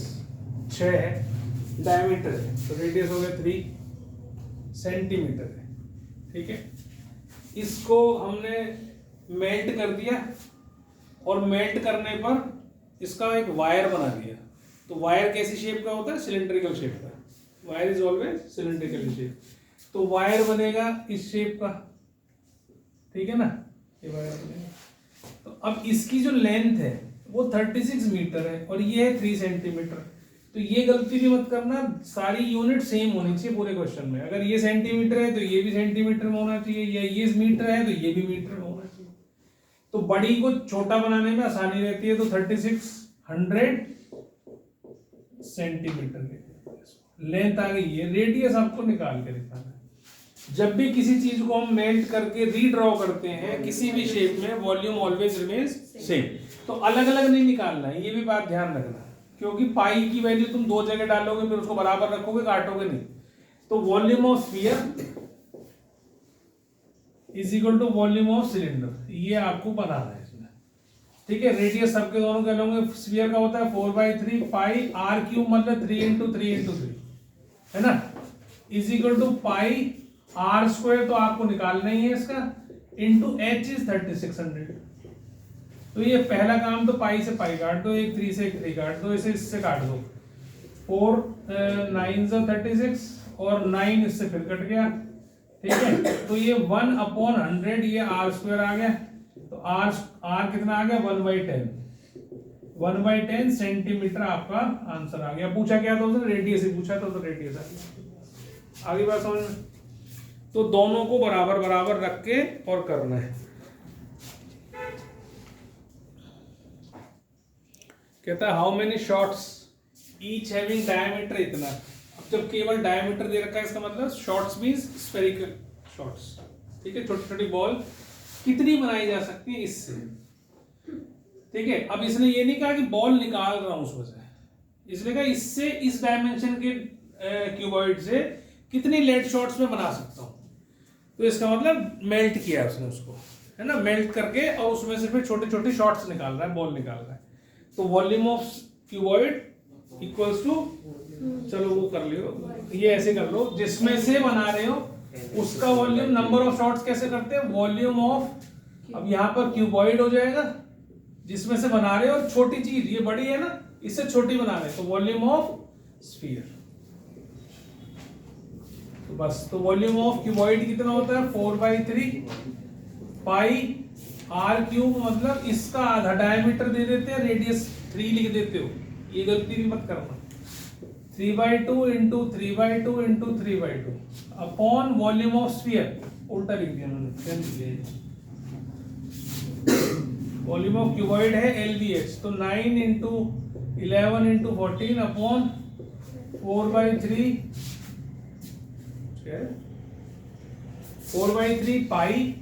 6 है, डायमीटर है, तो रेडियस हो गया 3 सेंटीमीटर है, ठीक है। इसको हमने मेल्ट कर दिया, और मेल्ट करने पर इसका एक वायर बना दिया, तो वायर कैसी शेप का होता है, सिलेंड्रिकल शेप का, wire is always cylindrical shape, तो वायर बनेगा इस शेप का, ठीक है ना, ये वायर बनेगा। तो अब इसकी जो लेंथ है वो 36 मीटर है और ये है 3 सेंटीमीटर, तो ये गलती भी मत करना, सारी यूनिट सेम होनी चाहिए पूरे क्वेश्चन में। अगर ये सेंटीमीटर है तो ये भी सेंटीमीटर में होना चाहिए, या ये मीटर है तो ये भी मीटर में होना चाहिए। तो बड़ी को छोटा बनाने में आसानी रहती है, तो 3600 सेंटीमीटर लेंथ आ गई है। रेडियस आपको निकाल के दिखाना है। जब भी किसी चीज को हम मेल्ट करके रीड्रॉ करते हैं किसी भी शेप में, वॉल्यूम ऑलवेज रिमेन्स सेम। तो अलग अलग नहीं निकालना है, ये भी बात ध्यान रखना, क्योंकि पाई की वैल्यू तुम दो जगह डालोगे फिर उसको बराबर रखोगे, काटोगे नहीं। तो volume of sphere is equal to volume of cylinder, ये आपको बनाना है इसमें, ठीक है। रेडियस सबके दोनों के लोगे, स्फीयर का होता है 4/3 पाई आर क्यूब, मतलब 3 × 3 × 3, है ना, is equal to pi are square, तो आपको निकालना ही है इसका, इंटू एच इज 3600। तो ये पहला काम, तो पाई से पाई काट दो, एक 3 से एक 3 काट दो, इसे इससे काट दो, 4 9 36 और 9 इससे फिर कट गया, ठीक है। तो ये 1/100 ये आर स्क्वायर आ गया, तो आर कितना आ गया 1/10, 1/10 सेंटीमीटर आपका आंसर आ गया। पूछा क्या था उसने, रेडियस ही पूछा था, तो रेडियस आ गया। आगे बात समझ में। तो दोनों को बराबर बराबर रख के और करना है। कहता है how many shots each having diameter इतना। अब जब केवल डायमीटर दे रखा है, इसका मतलब शॉट्स मींस स्फेरिकल शॉट्स, ठीक है, छोटी छोटी बॉल कितनी बनाई जा सकती है इससे, ठीक है। अब इसने ये नहीं कहा कि बॉल निकाल रहा हूं उसमें से, इसने कहा इससे, इस डायमेंशन के क्यूबॉइड से कितनी लेड शॉट्स में बना सकता हूं। तो इसका मतलब मेल्ट किया उसने उसको, है ना, मेल्ट करके, और उसमें से फिर छोटे छोटे शॉट्स निकाल रहा है, बॉल निकाल रहा है। तो volume of cuboid equals to, चलो वो कर लियो, ये ऐसे कर लो, जिसमें से बना रहे हो उसका वॉल्यूम, नंबर ऑफ शॉट्स कैसे करते हैं, वॉल्यूम ऑफ, अब यहां पर क्यूबॉइड हो जाएगा जिसमें से बना रहे हो, छोटी चीज ये बड़ी है ना, इससे छोटी बना रहे, तो वॉल्यूम ऑफ स्फीयर। तो बस, तो वॉल्यूम ऑफ क्यूबॉइड कितना होता है 4/3 पाई आर क्यूब, मतलब इसका आधा डायमीटर दे देते हैं, रेडियस 3 लिख देते हो, ये गलती भी मत करना। 3/2 into 3/2 into 3/2 upon volume of sphere, उल्टा लिख दिया मैंने, वॉल्यूम ऑफ क्यूबॉइड है LVH, तो 9 इंटू 11 इंटू 14 अपॉन 4/3 पाई,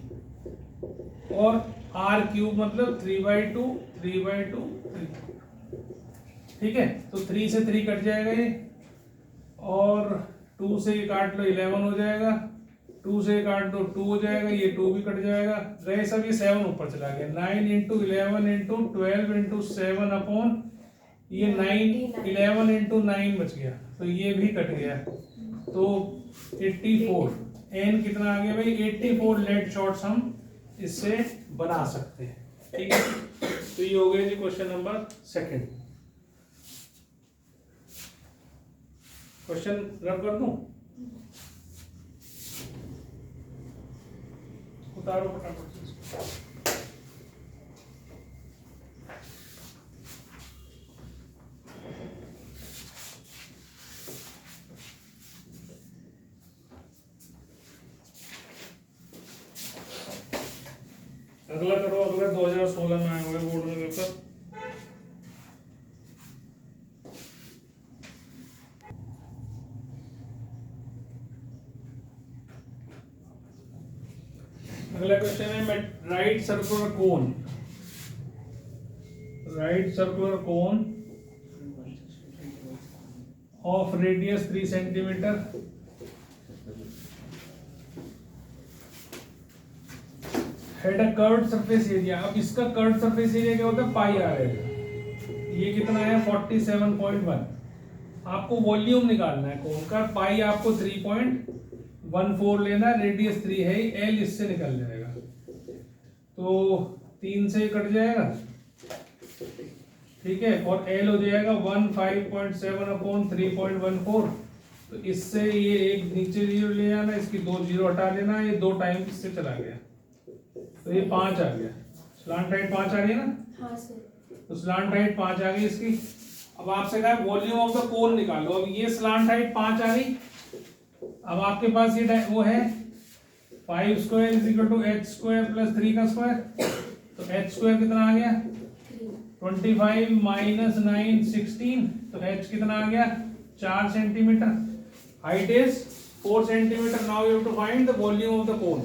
और आर क्यूब मतलब 3/2 3/2 3, ठीक है। तो 3 से 3 कट जाएगा ये, और 2 से ये काट लो 11 हो जाएगा, 2 से काट दो 2 हो जाएगा, ये 2 भी कट जाएगा, गए सब, ये 7 ऊपर चला गया, 9 इंटू 11 इंटू 12 इंटू 7 अपॉन ये 9 11 इंटू 9 बच गया, तो ये भी कट गया, तो 84, एन कितना आ गया भाई 84 लेड शॉट्स हम इससे बना सकते हैं, ठीक है। तो ये हो गया जी क्वेश्चन नंबर 2। क्वेश्चन रब कर दूं, उतारो फटाफट से। अगला करो, अगला 2016 में आए हुए बोर्ड में पेपर। अगला क्वेश्चन है right circular cone of radius 3 centimetre had a curved surface area. अब इसका कर्व्ड सरफेस एरिया क्या होता है, पाई आर है, ये कितना है 47.1। आपको वॉल्यूम निकालना है कोन का, पाई आपको 3.14 लेना, रेडियस 3 है, एल इससे निकल जाएगा, तो 3 से कट जाएगा, ठीक है, और एल हो जाएगा 15.7 अपॉन 3.14। तो इससे ये एक नीचे जीरो ले जाना, इसकी 2 जीरो हटा लेना, ये 2 टाइम इससे चला गया, तो ये 5 आ गया, स्लांट हाइट 5 आ रही है ना, हाँ सर। तो स्लांट हाइट 5 आ गई इसकी, अब आपसे कहा वॉल्यूम ऑफ द कोन निकालो। अब ये स्लांट हाइट 5 आ गई। अब आपके पास ये वो है 5 square is equal to h square plus 3 का स्क्वायर। तो h स्क्वायर कितना आ गया 25 माइनस 9 16। तो h कितना आ गया 4 centimetre. Height is 4 centimetre. Now you have to find the volume of the cone.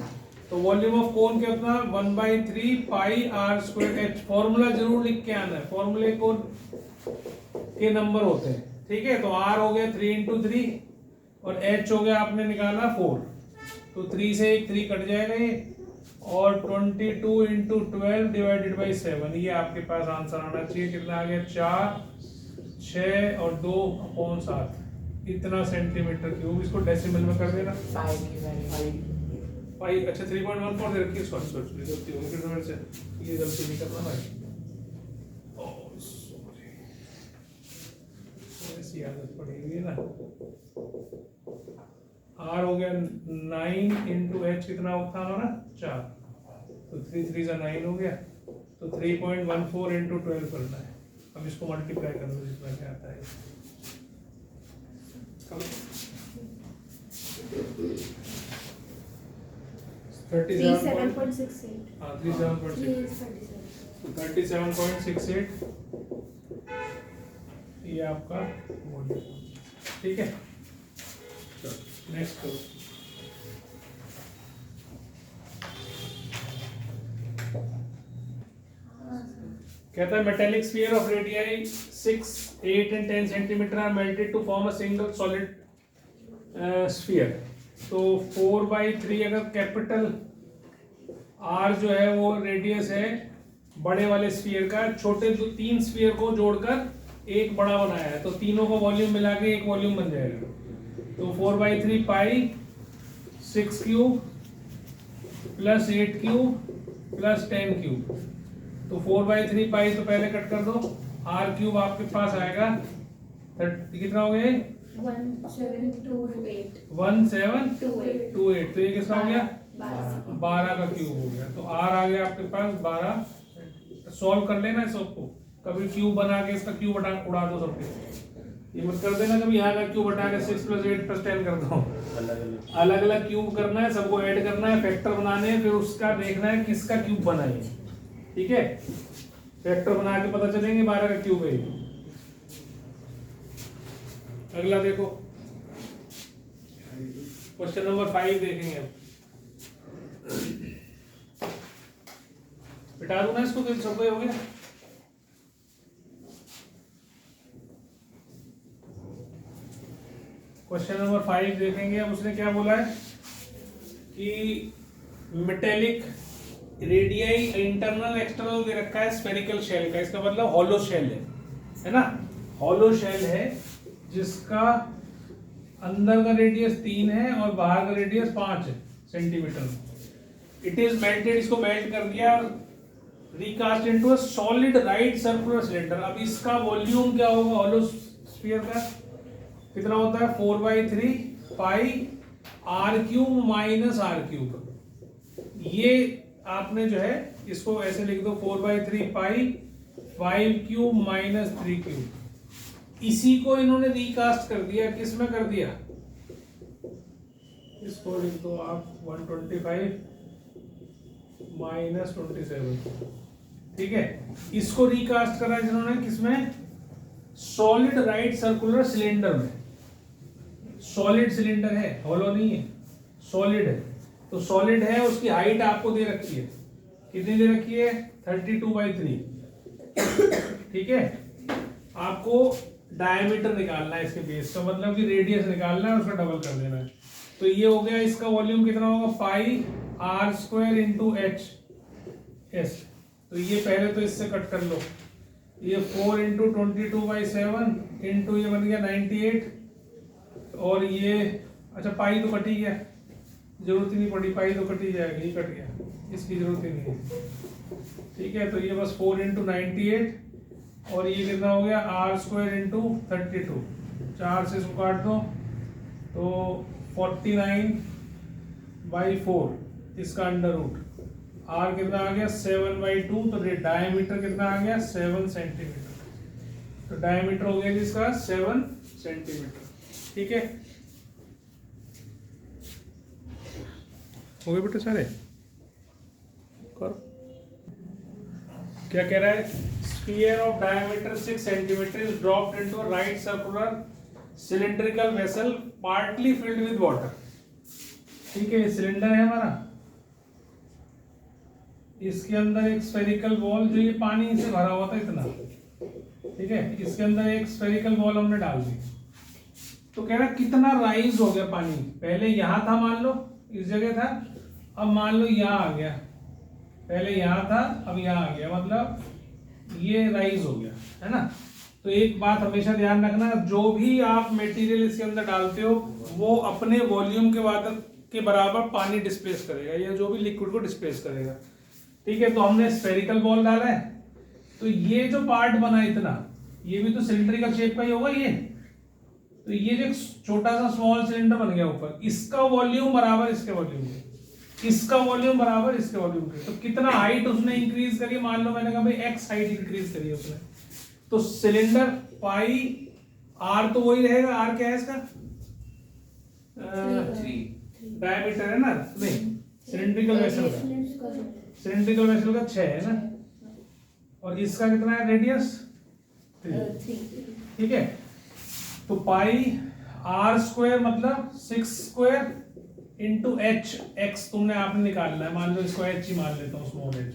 तो वॉल्यूम ऑफ कोन कितना 1/3 pi are square H. Formula जरूर लिख के आना है, फॉर्मूले को के नंबर होते हैं, ठीक है। तो आर हो गया 3 इंटू 3 और एच हो गया आपने निकाला 4। तो 3 से एक 3 कट जाएगा ये, और 22 इंटू 12 डिवाइडेड बाई 7। ये आपके पास आंसर आना चाहिए। कितना आ गया 4 6 और 2/7 इतना सेंटीमीटर क्यूब। इसको डेसिमल में कर देना। भाई अच्छा 3.14 दे रखी। सॉरी गलती हो गई मेरे से, ये गलती नहीं करना भाई। ओह सॉरी, ऐसी आदत पड़ी हुई है ना। आर हो गया 9 इंटू एच कितना होता हमारा 4। तो 3 3 से 9 हो गया। तो 3.14 इंटू 12 करना है। अब इसको मल्टीप्लाई कर लो जितना क्या आता है। 37.68। हाँ 37.68 ये आपका वॉल्यूम, ठीक है। चलो नेक्स्ट करो। कहता है मेटेलिक स्फीयर ऑफ रेडियाई 6, 8 एंड 10 centimetre are melted to form a single solid sphere. तो 4/3 अगर कैपिटल आर जो है वो रेडियस है बड़े वाले स्फीयर का, छोटे जो 3 स्फीयर को जोड़कर एक बड़ा बनाया है, तो तीनों का वॉल्यूम मिला के एक वॉल्यूम बन जाएगा। तो 4/3 पाई 6 cube plus 8 cube plus 10 cube. तो 4/3 पाई तो पहले कट कर दो। आर क्यूब आपके पास आएगा 30 कितना हो गया 1728। 1728। तो ये किसका हो गया 12 का क्यूब हो गया। तो आर आ गया आपके पास 12। सॉल्व कर लेना सबको। कभी क्यूब बना के इसका क्यूब उड़ा दो सबके। ये मत कर देना कभी यहाँ का क्यूब हटा के 6 + 8 + 10 कर दो। अलग अलग क्यूब करना है, सबको ऐड करना है, फैक्टर बनाने हैं, फिर उसका देखना है किसका क्यूब बना है, ठीक है। फैक्टर बना के पता चलेंगे 12 का क्यूब है। अगला देखो क्वेश्चन नंबर 5 देखेंगे अब। बिठा दूं ना इसको कि सबको हो गया। क्वेश्चन नंबर 5 देखेंगे अब। उसने क्या बोला है कि मेटेलिक रेडियाई इंटरनल एक्सटर्नल दे रखा है स्फेरिकल शेल का। इसका मतलब हॉलो शेल है ना। हॉलो शेल है जिसका अंदर का रेडियस 3 है और बाहर का radius 5 centimetre. It is melted, इसको मेल्ट कर दिया, recast into a solid right circular cylinder. अब इसका वॉल्यूम क्या होगा हॉलो स्फीयर का कितना होता है 4/3 pi r cube minus r cube. ये आपने जो है इसको ऐसे लिख दो 4/3 पाई 5 क्यूब माइनस 3 क्यूब। इसी को इन्होंने रिकास्ट कर दिया, किस में कर दिया, इसको लिख दो आप 125 माइनस 27, ठीक है। इसको रिकास्ट करा जिन्होंने किसमें, सॉलिड राइट सर्कुलर सिलेंडर में। सॉलिड सिलेंडर है, हॉलो नहीं है, सॉलिड है। तो सॉलिड है, उसकी हाइट आपको दे रखी है, कितनी दे रखी है 32/3, ठीक है। आपको डायमीटर निकालना है इसके बेस का, मतलब कि रेडियस निकालना है, उसका डबल कर देना है। तो ये हो गया, इसका वॉल्यूम कितना होगा pi are square into h s. तो ये पहले तो इससे कट कर लो, ये 4 इंटू 22/7 इंटू ये बन गया 98, और ये अच्छा पाई तो कट ही गया, जरूरत ही नहीं पड़ी, पाई तो कट ही जाएगी, ये कट गया, इसकी जरूरत ही नहीं है, ठीक है। तो ये बस 4 इंटू 98 और ये कितना हो गया आर स्क्वायर इंटू 32, 4 से इसको काट दो तो 49/4, इसका अंडर रूट। आर कितना आ गया 7/2, तो डायमीटर कितना आ गया 7 सेंटीमीटर। तो डायमीटर हो गया जिसका 7 सेंटीमीटर। ठीक है, हो गए बेटे सारे? करो। क्या कह रहा है? Sphere of diameter 6 centimetre is dropped into a right circular cylindrical vessel partly filled with water. ठीक है, सिलेंडर है हमारा, इसके अंदर एक स्फेरिकल बॉल, जो ये पानी से भरा हुआ था इतना, ठीक है, इसके अंदर एक स्फेरिकल बॉल हमने डाल दी। तो कह रहा कितना राइज हो गया पानी, पहले यहां था, मान लो इस जगह था, अब मान लो यहां आ गया, पहले यहां था अब यहां आ गया, मतलब ये राइज हो गया, है ना। तो एक बात हमेशा ध्यान रखना, जो भी आप मटेरियल इसके अंदर डालते हो वो अपने वॉल्यूम के बराबर पानी डिस्प्लेस करेगा, या जो भी लिक्विड को डिस्प्लेस करेगा। ठीक है, तो हमने स्फेरिकल बॉल डाला है, तो ये जो पार्ट बना इतना, ये भी तो सिलेंड्रिकल शेप का ही होगा ये। तो ये जो छोटा सा स्मॉल सिलेंडर बन गया ऊपर, इसका वॉल्यूम बराबर इसके वॉल्यूम के, इसका वॉल्यूम बराबर इसके वॉल्यूम के। तो कितना हाइट उसने इंक्रीज करी, मान लो मैंने कहा भाई एक्स हाइट इंक्रीज करी है उसने, तो सिलेंडर पाई आर तो वही रहेगा, आर क्या है इसका? 3 डायमीटर है ना, नहीं सिलेंड्रिकल वेसल का, सिलेंड्रिकल वेसल का 6 है ना, और इसका कितना है रेडियस? 3। ठीक है, तो पाई आर स्क्वायर मतलब 6 स्क्वायर इंटू एच, एक्स तुमने आपने निकालना है, मान लो इसको एच ही मान लेता हूँ, स्मॉल एच।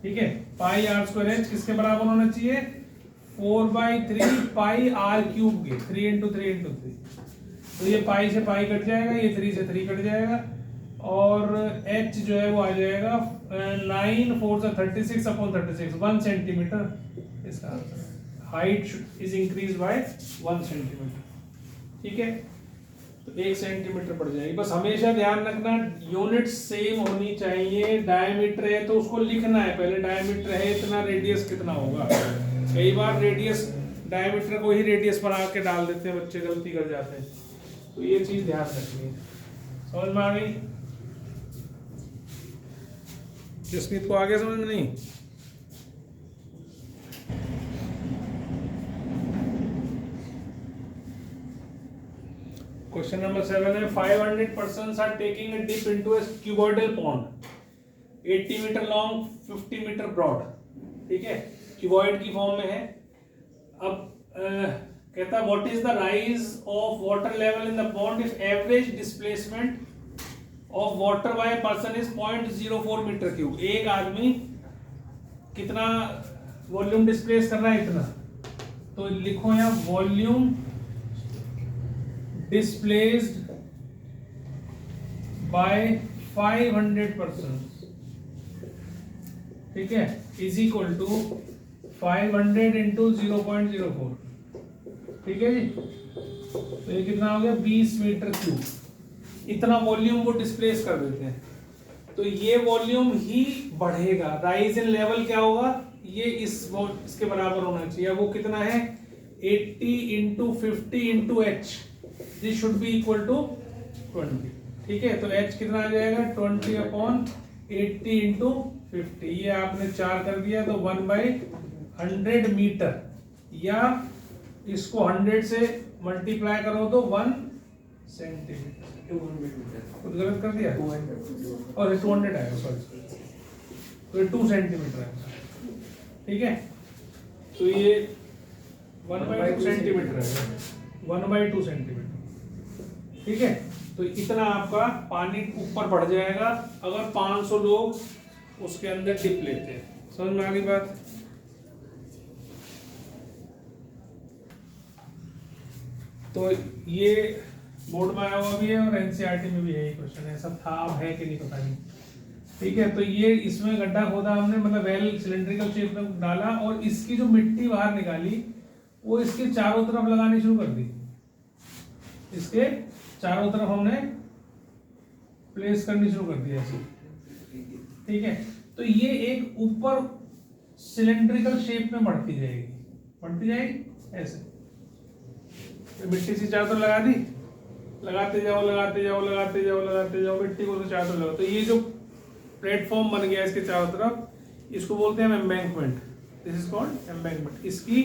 ठीक है, पाई आर स्क्वायर एच किसके बराबर होना चाहिए? 4/3 पाई आर क्यूब के, 3 इंटू 3 इंटू 3। तो ये पाई से पाई कट जाएगा, ये 3 से 3 कट जाएगा, और h जो है वो आ जाएगा 9 4 से 36 अपॉन 36, 1 सेंटीमीटर इसका answer. Height is increase by 1 centimetre. ठीक है, तो 1 सेंटीमीटर बढ़ जाएगी। बस हमेशा ध्यान रखना यूनिट सेम होनी चाहिए। डायमीटर है तो उसको लिखना है पहले, डायमीटर है इतना, रेडियस कितना होगा। कई बार रेडियस डायमीटर को ही रेडियस बना के डाल देते हैं बच्चे, गलती कर जाते हैं, तो ये चीज ध्यान रखनी है। समझ में आ गई? जसमीत को आगे समझ में नहीं? क्वेश्चन नंबर 7 है 500 persons are taking a dip into a cuboidal pond 80 metre long 50 metre broad. ठीक है, क्यूबॉइड की फॉर्म में है। अब कहता है what is the rise of water level in the pond if average displacement of water by person is 0.04 metre cube. एक आदमी कितना वॉल्यूम डिस्प्लेस कर रहा है? इतना। तो लिखो यहाँ वॉल्यूम डिस्प्लेस्ड बाय 500 पर्सन, ठीक है, इज इक्वल टू 500 इंटू 0.04। ठीक है जी, तो ये कितना हो गया? 20 मीटर क्यूब। इतना वॉल्यूम वो डिस्प्लेस कर देते हैं, तो ये वॉल्यूम ही बढ़ेगा। राइज इन लेवल क्या होगा? ये इसके बराबर होना चाहिए। वो कितना है? 80 into 50 into H, this should be equal to 20। ठीक है, तो एच कितना आ जाएगा? 20 अपॉन 80 इंटू 50। ये आपने 4 कर दिया तो 1/100 मीटर, या इसको 100 से मल्टीप्लाई करो तो 1 सेंटीमीटर। कुछ गलत कर दिया और 200 आएगा, सॉरी, तो ये 2 सेंटीमीटर है। ठीक है, तो ये 1/2 सेंटीमीटर है, 1/2 सेंटीमीटर। ठीक है, तो इतना आपका पानी ऊपर बढ़ जाएगा अगर 500 लोग उसके अंदर डिप लेते हैं। समझ में आ गई बात? तो ये बोर्ड में आया हुआ भी है और एनसीईआरटी में भी है ये क्वेश्चन, ऐसा था, अब है कि नहीं पता नहीं। ठीक है, तो ये इसमें गड्ढा खोदा हमने, मतलब वेल सिलेंड्रिकल शेप में डाला, और इसकी जो मिट्टी बाहर निकाली वो इसके चारों तरफ लगानी शुरू कर दी। इसके चारों तरफ हमने प्लेस करनी शुरू कर दी ऐसे। ठीक है, तो ये एक ऊपर सिलेंड्रिकल शेप में बढ़ती जाएगी ऐसे। तो मिट्टी से चारों तरफ लगा दी, लगाते जाओ मिट्टी को तो चारों तरफ लगाओ। तो ये जो प्लेटफॉर्म बन गया इसके चारों तरफ, इसको बोलते हैं embankment. This is called embankment. इसकी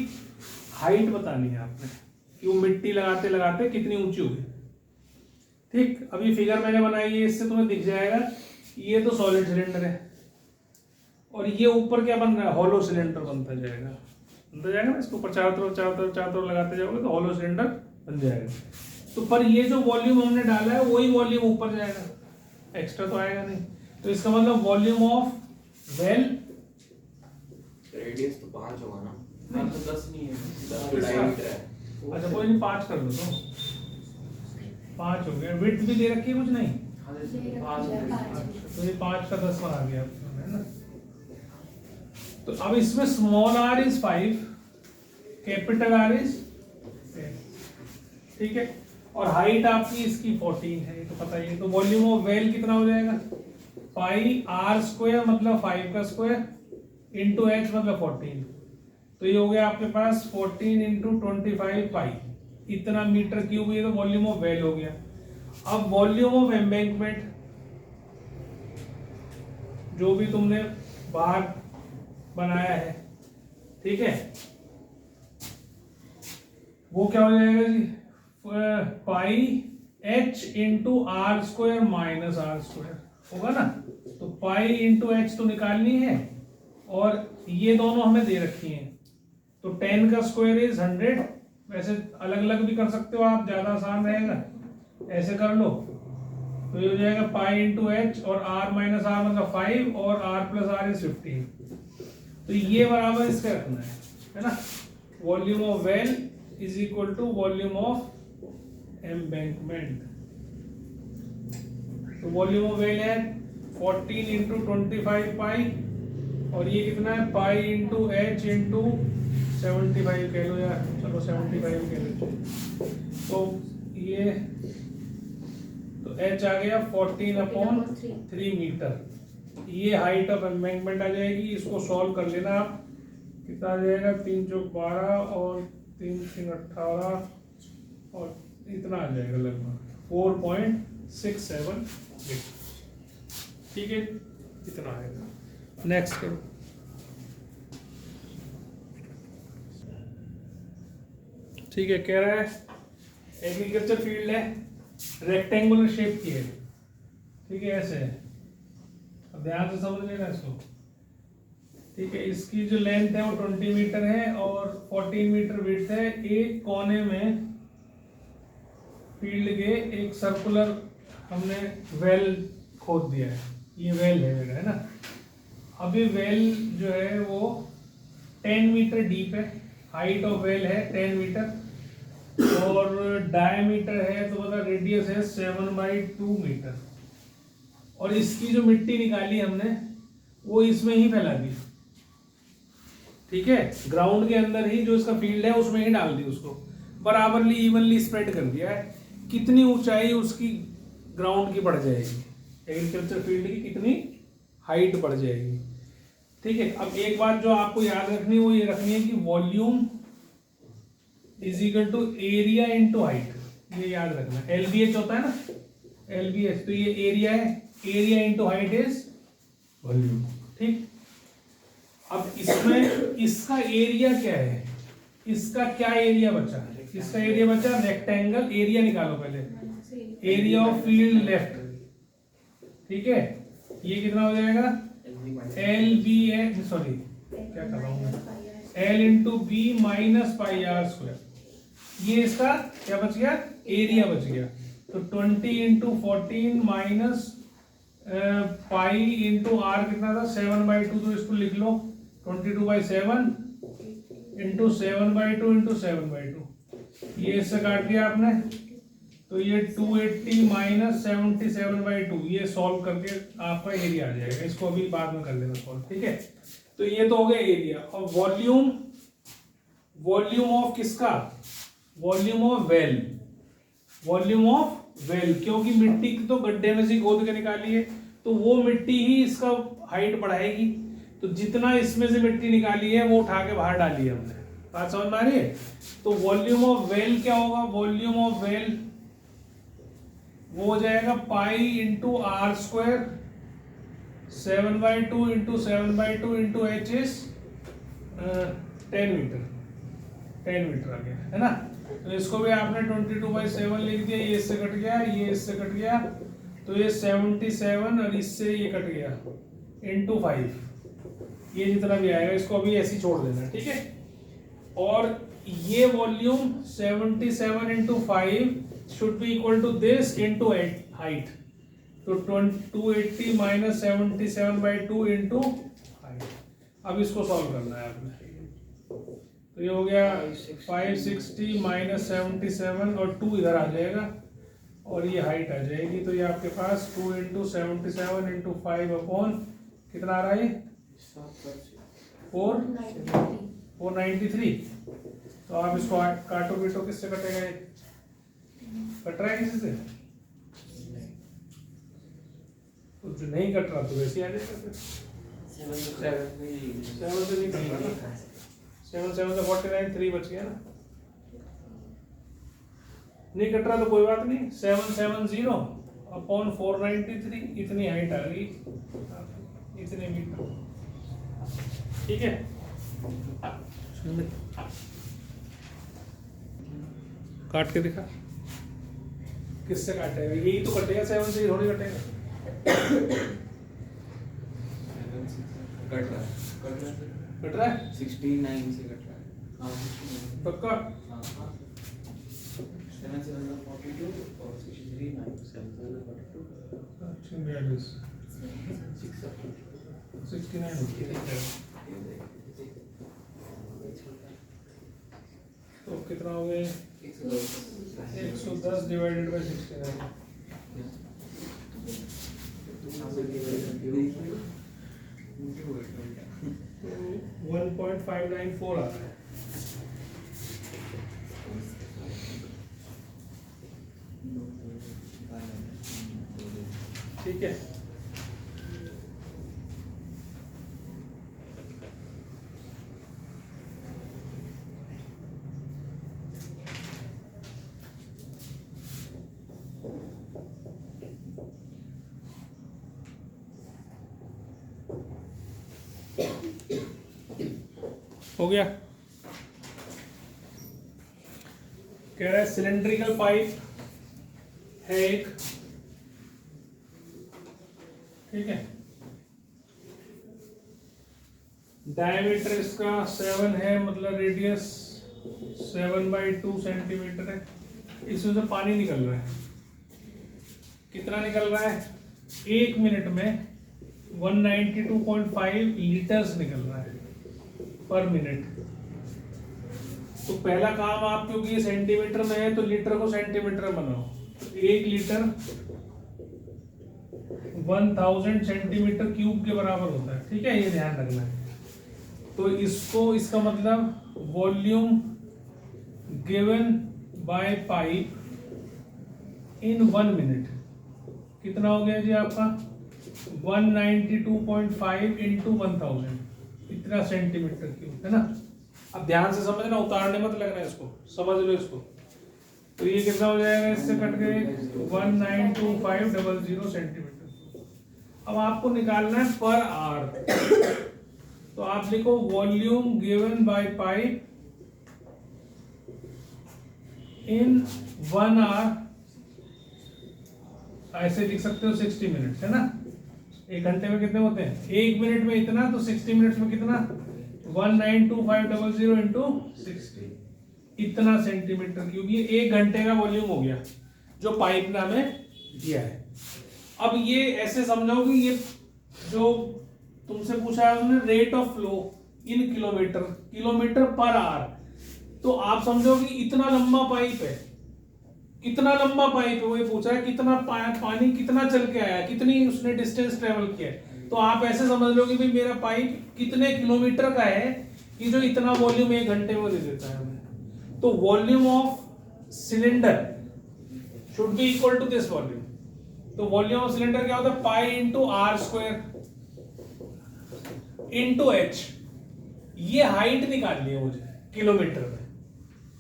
हाइट बतानी है आपने कि वो मिट्टी लगाते लगाते कितनी ऊंची होगी। ठीक, अभी फिगर मैंने बनाई है, इससे तुम्हें दिख जाएगा ये तो सॉलिड सिलेंडर है और ये ऊपर क्या बन रहा है, हॉलो सिलेंडर बनता जाएगा ना। इसको ऊपर चारों तरफ लगाते जाओगे तो हॉलो सिलेंडर बन जाएगा। तो पर ये जो वॉल्यूम हमने डाला है वही वॉल्यूम ऊपर जाएगा, एक्स्ट्रा तो आएगा नहीं। तो इसका मतलब वॉल्यूम ऑफ वेल, रेडियस तो 5 होगा ना? हाँ तो 10 नहीं है, 10 तो डायमीटर है। अच्छा कोई नहीं 5 कर लो तो 5 हो गया। विड्थ भी दे रखी है कुछ नहीं? हाँ जैसे 5 तो ये 5 का 10 आ गया है ना। तो अब इसमें small r is 5, capital R is 10, ठीक है। और हाइट आपकी इसकी 14 है, ये तो पता ही है। तो वॉल्यूम ऑफ वेल कितना हो जाएगा, पाई r स्क्वायर मतलब 5 का स्क्वायर इंटू h मतलब 14। तो ये हो गया आपके पास 14 इंटू 25 पाई, इतना मीटर क्यूब। ये तो वॉल्यूम ऑफ वेल हो गया। अब वॉल्यूम ऑफ एम्बैंकमेंट, जो भी तुमने बाहर बनाया है, ठीक है, वो क्या हो जाएगा जी, pi h into are square minus are square होगा ना। तो पाई इंटू एच तो निकालनी है और ये दोनों हमें दे रखी हैं। तो 10 का स्क्वायर इज 100। वैसे अलग अलग भी कर सकते हो आप, ज्यादा आसान रहेगा, ऐसे कर लो। तो ये हो जाएगा पाई इंटू एच और r माइनस आर मतलब 5 और r प्लस आर इज 15। तो ये बराबर इसका रखना है ना। Volume of well is equal to volume of embankment. तो वॉल्यूम ऑफ वेल है 14 इंटू 25 पाई और ये कितना है, पाई इंटू एच इंटू 75 कह लो यार, चलो 75 कह लो। तो ये तो h आ गया 14/3 मीटर। ये हाइट ऑफ एम्बैंकमेंट आ जाएगी। इसको सॉल्व कर लेना आप, कितना आ जाएगा, 3 चौक 12 और 3 3 18 और इतना आ जाएगा लगभग 4.67 मीटर। ठीक है, इतना आएगा। नेक्स्ट करो। ठीक है, कह रहा है एग्रीकल्चर फील्ड है, रेक्टेंगुलर शेप की है, ठीक है, ऐसे है। अब ध्यान से समझ लेना इसको, ठीक है। इसकी जो लेंथ है वो 20 मीटर है और 14 मीटर विड्थ है। एक कोने में फील्ड के एक सर्कुलर हमने वेल खोद दिया है। ये वेल है मेरा, है ना। अभी वेल जो है वो 10 मीटर डीप है, हाइट ऑफ वेल है 10 मीटर और डायमीटर है तो मतलब रेडियस है 7/2 मीटर। और इसकी जो मिट्टी निकाली हमने वो इसमें ही फैला दी, ठीक है। ग्राउंड के अंदर ही जो इसका फील्ड है उसमें ही डाल दी, उसको बराबरली इवनली स्प्रेड कर दिया है। कितनी ऊंचाई उसकी ग्राउंड की बढ़ जाएगी, एग्रीकल्चर फील्ड की कितनी हाइट बढ़ जाएगी, ठीक है। अब एक बात जो आपको याद रखनी है वो ये रखनी है कि volume is equal to area into height, ये याद रखना। LBH होता है ना, LBH, तो ये एरिया है, area into height is volume, ठीक। अब इसमें इसका एरिया क्या है, इसका क्या एरिया बचा, इसका एरिया बचा रेक्टेंगल। एरिया निकालो पहले, एरिया ऑफ फील्ड लेफ्ट, ठीक है। ये कितना हो जाएगा, LBH, सॉरी क्या कर रहा हूं मैं, L into B minus pi are square. ये इसका क्या बच गया, एरिया बच गया। तो 20 into 14 minus pi into R कितना था, 7/2। तो इसको लिख लो 22/7 इंटू 7/2 इंटू 7/2। ये इससे काट दिया आपने, तो ये 280 माइनस 77/2। ये सॉल्व करके आपका एरिया आ जाएगा। इसको अभी बाद में कर लेना सॉल्व, ठीक है। तो ये तो हो गया एरिया। और वॉल्यूम, वॉल्यूम ऑफ किसका, volume of well, volume of well, क्योंकि मिट्टी तो गड्ढे में से खोद के निकाली है तो वो मिट्टी ही इसका हाइट बढ़ाएगी। तो जितना इसमें से मिट्टी निकाली है वो उठा के बाहर डाली है हमने, बात समझ में आ रही है। तो वॉल्यूम ऑफ वेल क्या होगा, वॉल्यूम ऑफ वेल वो हो जाएगा pi into are square 7/2 into 7/2 into h is 10 metre, 10 metre आ गया, है ना। तो इसको भी आपने 22/7 लिख दिया, ये इससे कट गया, ये इससे कट गया, तो ये 77 और इससे ये कट गया इंटू 5, ये जितना भी आएगा इसको अभी ऐसे ही छोड़ देना, ठीक है। और ये volume 77 into 5 should be equal to this into height, तो 280 माइनस 77/2 इंटू हाइट। अब इसको सॉल्व करना है आपने, तो ये हो गया 560 माइनस 77 और 2 इधर आ जाएगा और ये हाइट आ जाएगी, तो ये आपके पास 2 इंटू 77 इंटू 5 अपॉन कितना आ रहा है, 493। तो आप इसको काटो पीटो, किससे कटेगा, ये कट रहा है किसी से, तो जो नहीं कट रहा तो वैसे आ जाएगा फिर 7 से नहीं कट रहा ना, 7 से 49, 3 बच गया ना, नहीं कट रहा तो कोई बात नहीं, 770 अपॉन 493, इतनी हाइट आ गई, इतने मीटर, ठीक है। काट के दिखा, किससे काटेगा, यही तो कटेगा, 7 से थोड़ी कटेगा, कट रहा है 69 से कट रहा है, पक्का। 7 से 42 और 63 9 7 से 42 69 तो कितना हो गया, 110 डिवाइडेड बाई 69, 1.594 आ रहा है, ठीक है। हो गया, कह रहा है सिलेंड्रिकल पाइप है एक, ठीक है, डायमीटर इसका 7 है, मतलब रेडियस 7/2 सेंटीमीटर है, इसमें से पानी निकल रहा है, कितना निकल रहा है, 1 मिनट में 192.5 लीटर्स निकल रहा है पर मिनट। तो पहला काम आप, क्योंकि ये सेंटीमीटर में है तो लीटर को सेंटीमीटर में बनाओ, तो 1 लीटर 1000 सेंटीमीटर क्यूब के बराबर होता है, ठीक है, ये ध्यान रखना है। तो इसको, इसका मतलब volume given by pipe in 1 minute कितना हो गया जी आपका, 192.5 इंटू 1000, इतना सेंटीमीटर क्यूब, है ना। अब ध्यान से समझना, उतारने मत लगना, इसको समझ लो इसको। तो ये कितना हो जाएगा, इससे कट गए 192500 सेंटीमीटर। अब आपको निकालना है पर आवर, तो आप लिखो volume given by pipe in 1 hour, ऐसे लिख सकते हो 60 मिनट्स, है ना। 1 घंटे में कितने होते हैं, 1 मिनट में इतना, तो 60 मिनट्स में कितना, 192,500 इंटू 60, इतना सेंटीमीटर क्यूब। ये 1 घंटे का वॉल्यूम हो गया जो पाइप ने हमें दिया है। अब ये ऐसे समझो कि ये जो तुमसे पूछा है उन्होंने, rate of flow in kilometre, kilometre per hour, तो आप समझो कि इतना लंबा पाइप है, कितना लंबा पाइप है, वो ये पूछा है कितना पानी कितना चल के आया, कितनी उसने डिस्टेंस ट्रेवल किया है। तो आप ऐसे समझ लो कि भाई मेरा पाइप कितने किलोमीटर का है कि जो इतना वॉल्यूम 1 घंटे में दे देता है हमें। तो volume of cylinder should be equal to this volume. तो वॉल्यूम ऑफ सिलेंडर क्या होता है, pi into are square into H. ये हाइट निकालनी है मुझे किलोमीटर में,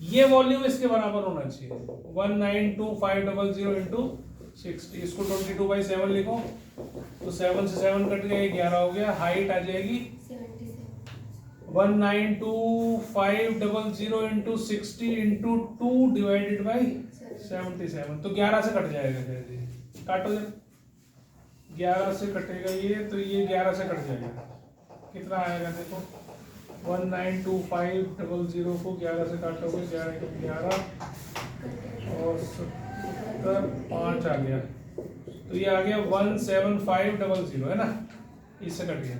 ये वॉल्यूम इसके बराबर होना चाहिए 192,500 इंटू 60। इसको 22/7 लिखो, तो 7 से 7 कट गया, 11 हो गया, हाइट आ जाएगी 192500 इंटू 60 इंटू 2 डिवाइडेड बाई 77। तो 11 से कट जाएगा जैसे, काटो जरा, 11 से कटेगा ये, तो ये 11 से कट जाएगा, कितना आएगा देखो, 192500 को 11 से काटोगे, 11 को 11 और 75 आ गया, तो ये आ गया 17500 है ना, इससे कट गया।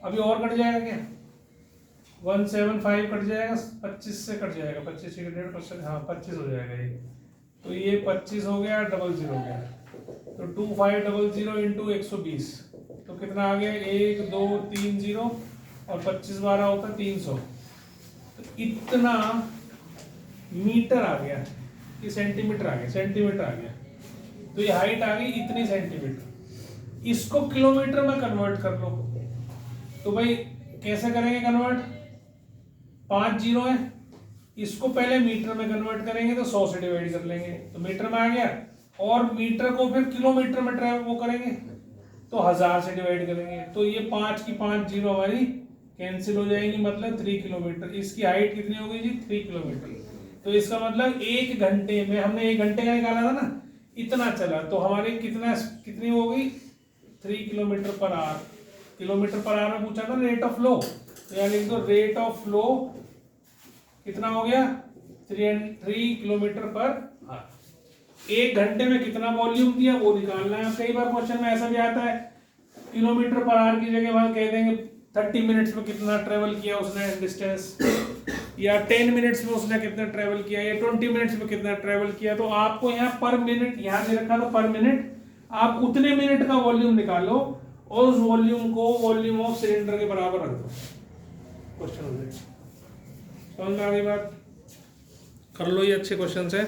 अभी और कट जाएगा क्या, 175 कट जाएगा, 25 से कट जाएगा, 25 के 1.5%, हाँ 25 हो जाएगा ये, तो ये 25 हो गया, 00 हो गया, तो 2500 इंटू 120, तो कितना आ गया, 1 2 3 0 और 25 12 होता है 300, तो इतना मीटर आ गया, ये सेंटीमीटर आ गया, सेंटीमीटर आ गया, तो ये हाइट आ गई इतनी सेंटीमीटर। इसको किलोमीटर में कन्वर्ट कर लो, तो भाई कैसे करेंगे कन्वर्ट, 5 जीरो है, इसको पहले मीटर में कन्वर्ट करेंगे तो 100 से डिवाइड कर लेंगे, तो मीटर में आ गया, और मीटर को फिर किलोमीटर में ट्रांसफर वो करेंगे तो 1000 से डिवाइड करेंगे, तो ये 5 की 5 जीरो हमारी कैंसिल हो जाएंगी, मतलब 3 किलोमीटर। इसकी हाइट कितनी हो गई जी, 3 किलोमीटर। तो इसका मतलब 1 घंटे में, हमने 1 घंटे का निकाला था ना, इतना चला, तो हमारे कितनी हो गई, 3 kilometre per hour. Kilometre per hour में पूछा था रेट ऑफ फ्लो, तो यहाँ लिख दो रेट ऑफ फ्लो कितना हो गया, 3 किलोमीटर पर आवर। 1 घंटे में कितना वॉल्यूम दिया वो निकालना है। कई बार क्वेश्चन में ऐसा भी आता है, किलोमीटर पर आवर की जगह वहां कह देंगे 30 मिनट्स में कितना ट्रेवल किया उसने डिस्टेंस, या 10 मिनट्स में उसने कितना ट्रेवल किया, या 20 मिनट्स में कितना ट्रेवल किया। तो आपको यहाँ पर मिनट यहाँ दे रखा, तो पर मिनट आप उतने मिनट का वॉल्यूम निकालो और उस वॉल्यूम को वॉल्यूम ऑफ सिलेंडर के बराबर रख दो, क्वेश्चन हो जाएगा। समझ में आ गई बात, कर लो, ये अच्छे क्वेश्चन है।